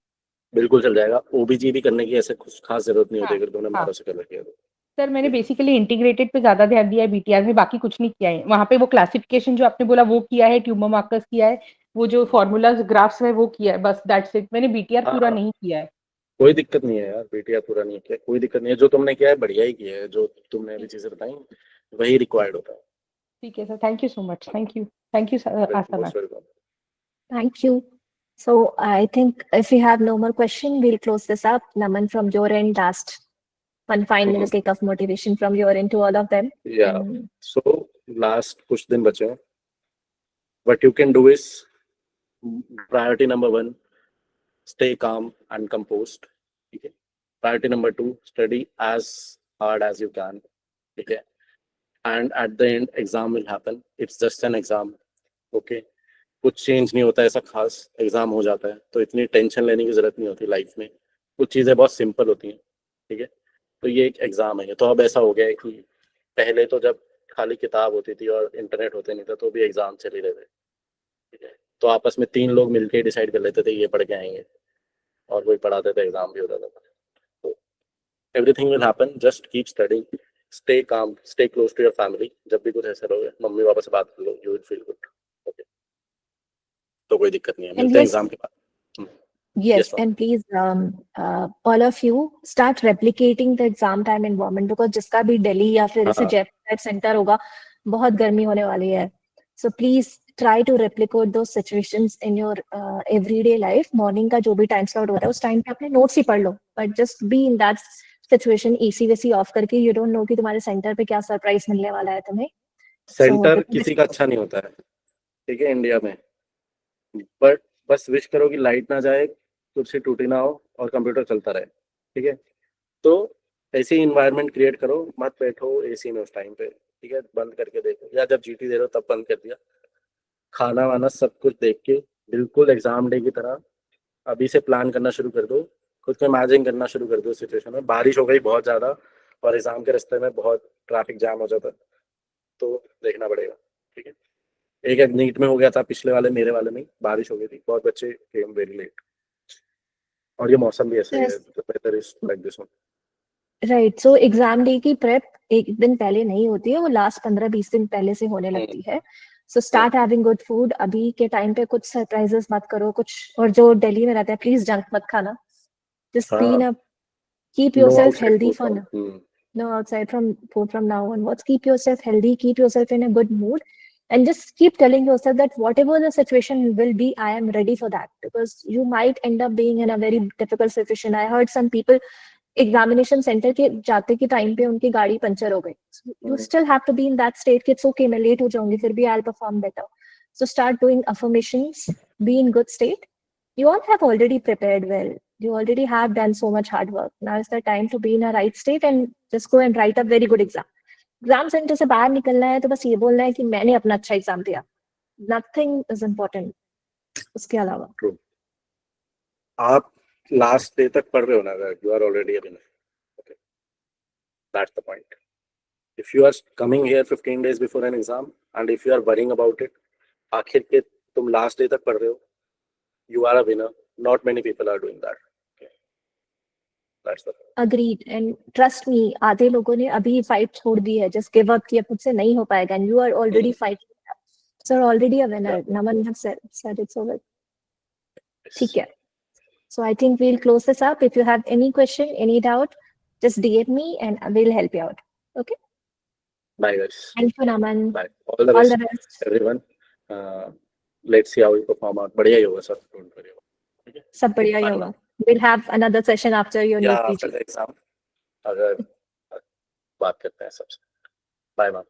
बिल्कुल चल जाएगा। ओबीजी भी करने की ऐसे कुछ खास जरूरत नहीं होती हाँ अगर तुमने हाँ मैरो से कर रखी है तो। सर, मैंने बेसिकली इंटीग्रेटेड पे ज्यादा ध्यान दिया है, बीटीआर में बाकी कुछ नहीं किया है। वहाँ पे वो क्लासिफिकेशन जो आपने बोला वो किया है, ट्यूमर मार्कर्स किया है, वो जो फॉर्मूलाज ग्राफ्स है वो किया है, बस दैट्स इट। मैंने बीटीआर हाँ पूरा हाँ, नहीं किया है। कोई दिक्कत नहीं है यार, बीटीआर पूरा नहीं किया, कोई दिक्कत नहीं है। जो तुमने किया है बढ़िया ही किया है, जो तुमने अभी चीजें बताई वही रिक्वायर्ड होता है। ठीक है sir, thank you so much, thank you Asha ma'am. Most welcome. Thank you. So I think if we have no more question, we'll close this up. Naman, from your end, last one final kick of motivation from your end to all of them. Yeah. So last कुछ दिन बचे हैं. What you can do is priority number 1, stay calm and composed. Okay. Priority number 2, study as hard as you can. Okay. And at the end, exam will happen. It's just an exam. Okay. कुछ change नहीं होता ऐसा खास, exam हो जाता है तो इतनी टेंशन लेने की जरूरत नहीं होती लाइफ में, कुछ चीजें बहुत सिंपल होती हैं। ठीक है, तो ये एक एग्जाम है। तो अब ऐसा हो गया है कि पहले तो जब खाली किताब होती थी और इंटरनेट होते नहीं था तो भी एग्जाम चल ही रहे थे। ठीक है, तो आपस में 3 लोग मिलकर डिसाइड कर लेते थे ये पढ़ के आएंगे और वही पढ़ाते थे, एग्जाम भी होता था। तो everything will happen, just keep studying, stay calm, stay close to your family. जब भी कुछ ऐसा रहोगे मम्मी पापा से बात कर लो, you will feel good. Okay, तो कोई दिक्कत नहीं है, मिलते हैं एग्जाम के बाद। Yes, and please, all of you start replicating the exam time environment, because जिसका भी दिल्ली या फिर जैसे जयपुर सेंटर होगा, बहुत गर्मी होने वाली है। So please try to replicate those situations in your everyday life. Morning का जो भी टाइम स्लॉट होता है उस टाइम पे अपने नोट्स ही पढ़ लो, but just be in that situation, AC वेसी ऑफ करके। you don't know कि तुम्हारे सेंटर पे क्या सरप्राइज मिलने वाला है तुम्हें। सेंटर किसी का अच्छा नहीं होता है, ठीक है, इंडिया में। बट बस विश करो कि लाइट ना जाए, कुर्सी टूटी ना हो और कंप्यूटर चलता रहे। ठीक है, तो ऐसी इन्वायरमेंट क्रिएट करो, मत बैठो एसी में उस टाइम पे। ठीक है, बंद करके देखो, या जब जीटी दे रहे हो तब बंद कर दिया, खाना वाना सब कुछ देख के बिल्कुल एग्जाम डे की तरह अभी से प्लान करना शुरू कर दो, खुद को इमेजिन करना शुरू कर दो। सिचुएशन में बारिश हो गई बहुत ज्यादा और एग्जाम के रास्ते में बहुत ट्रैफिक जाम हो जाता है तो देखना पड़ेगा। ठीक है, एक नीट में हो गया था पिछले वाले, मेरे वाले में बारिश हो गई थी, बहुत बच्चे केम वेरी लेट, और ये मौसम भी ऐसा ही है, weather is like this one. Right, so exam day की प्रेप एक दिन पहले नहीं होती है, वो लास्ट 15-20 दिन पहले से होने लगती है। So start having good food. अभी के टाइम पे कुछ सरप्राइजेस मत करो कुछ, और जो दिल्ली में रहते हैं प्लीज जंक मत खाना। Just clean up, keep yourself healthy for no outside from food from now onwards. Keep yourself healthy, keep yourself in a good mood, and just keep telling yourself that whatever the situation will be, I am ready for that, because you might end up being in a very difficult situation. I heard some people examination centre के जाते के time पे उनकी गाड़ी puncture हो गई। You still have to be in that state कि it's okay, मैं लेट हो जाऊंगी फिर भी I will perform better. So start doing affirmations, be in good state. You all have already prepared well, you already have done so much hard work. Now is the time to be in a right state and just go and write a very good exam. Exam centre से बाहर निकलना है तो बस ये बोलना है कि मैंने अपना अच्छा एग्जाम दिया। Nothing is important उसके अलावा। आप लास्ट डे तक पढ़ रहे हो ना, you are already a winner. Okay, that's the point. If you are coming here 15 days before an exam and if you are worrying about it, आखिर के तुम लास्ट डे तक पढ़ रहे हो, you are a winner. Not many people are doing that. Agreed, and trust me, आधे लोगों ने अभी फाइट छोड़ दी है, just give up कि अब मुझसे नहीं हो पाएगा, and you are already fighting, so already a winner. Naman have said it so well. ठीक है, So I think we'll close this up. If you have any question, any doubt, just DM me and we'll help you out. Okay. Bye guys. Thank you, Naman. Bye. All the All best, the best. everyone. Let's see how you perform out. बढ़िया ही होगा sir. Don't worry. Okay? सब बढ़िया ही होगा. We'll have another session after your new Yeah, PG. after the exam. अगर बात करते हैं सबसे. Bye, ma'am.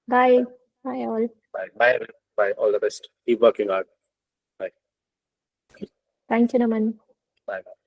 Bye. Bye all. Bye. Bye. Bye. All the best. Keep working hard. Bye. Thank you, Naman. Bye. Bye.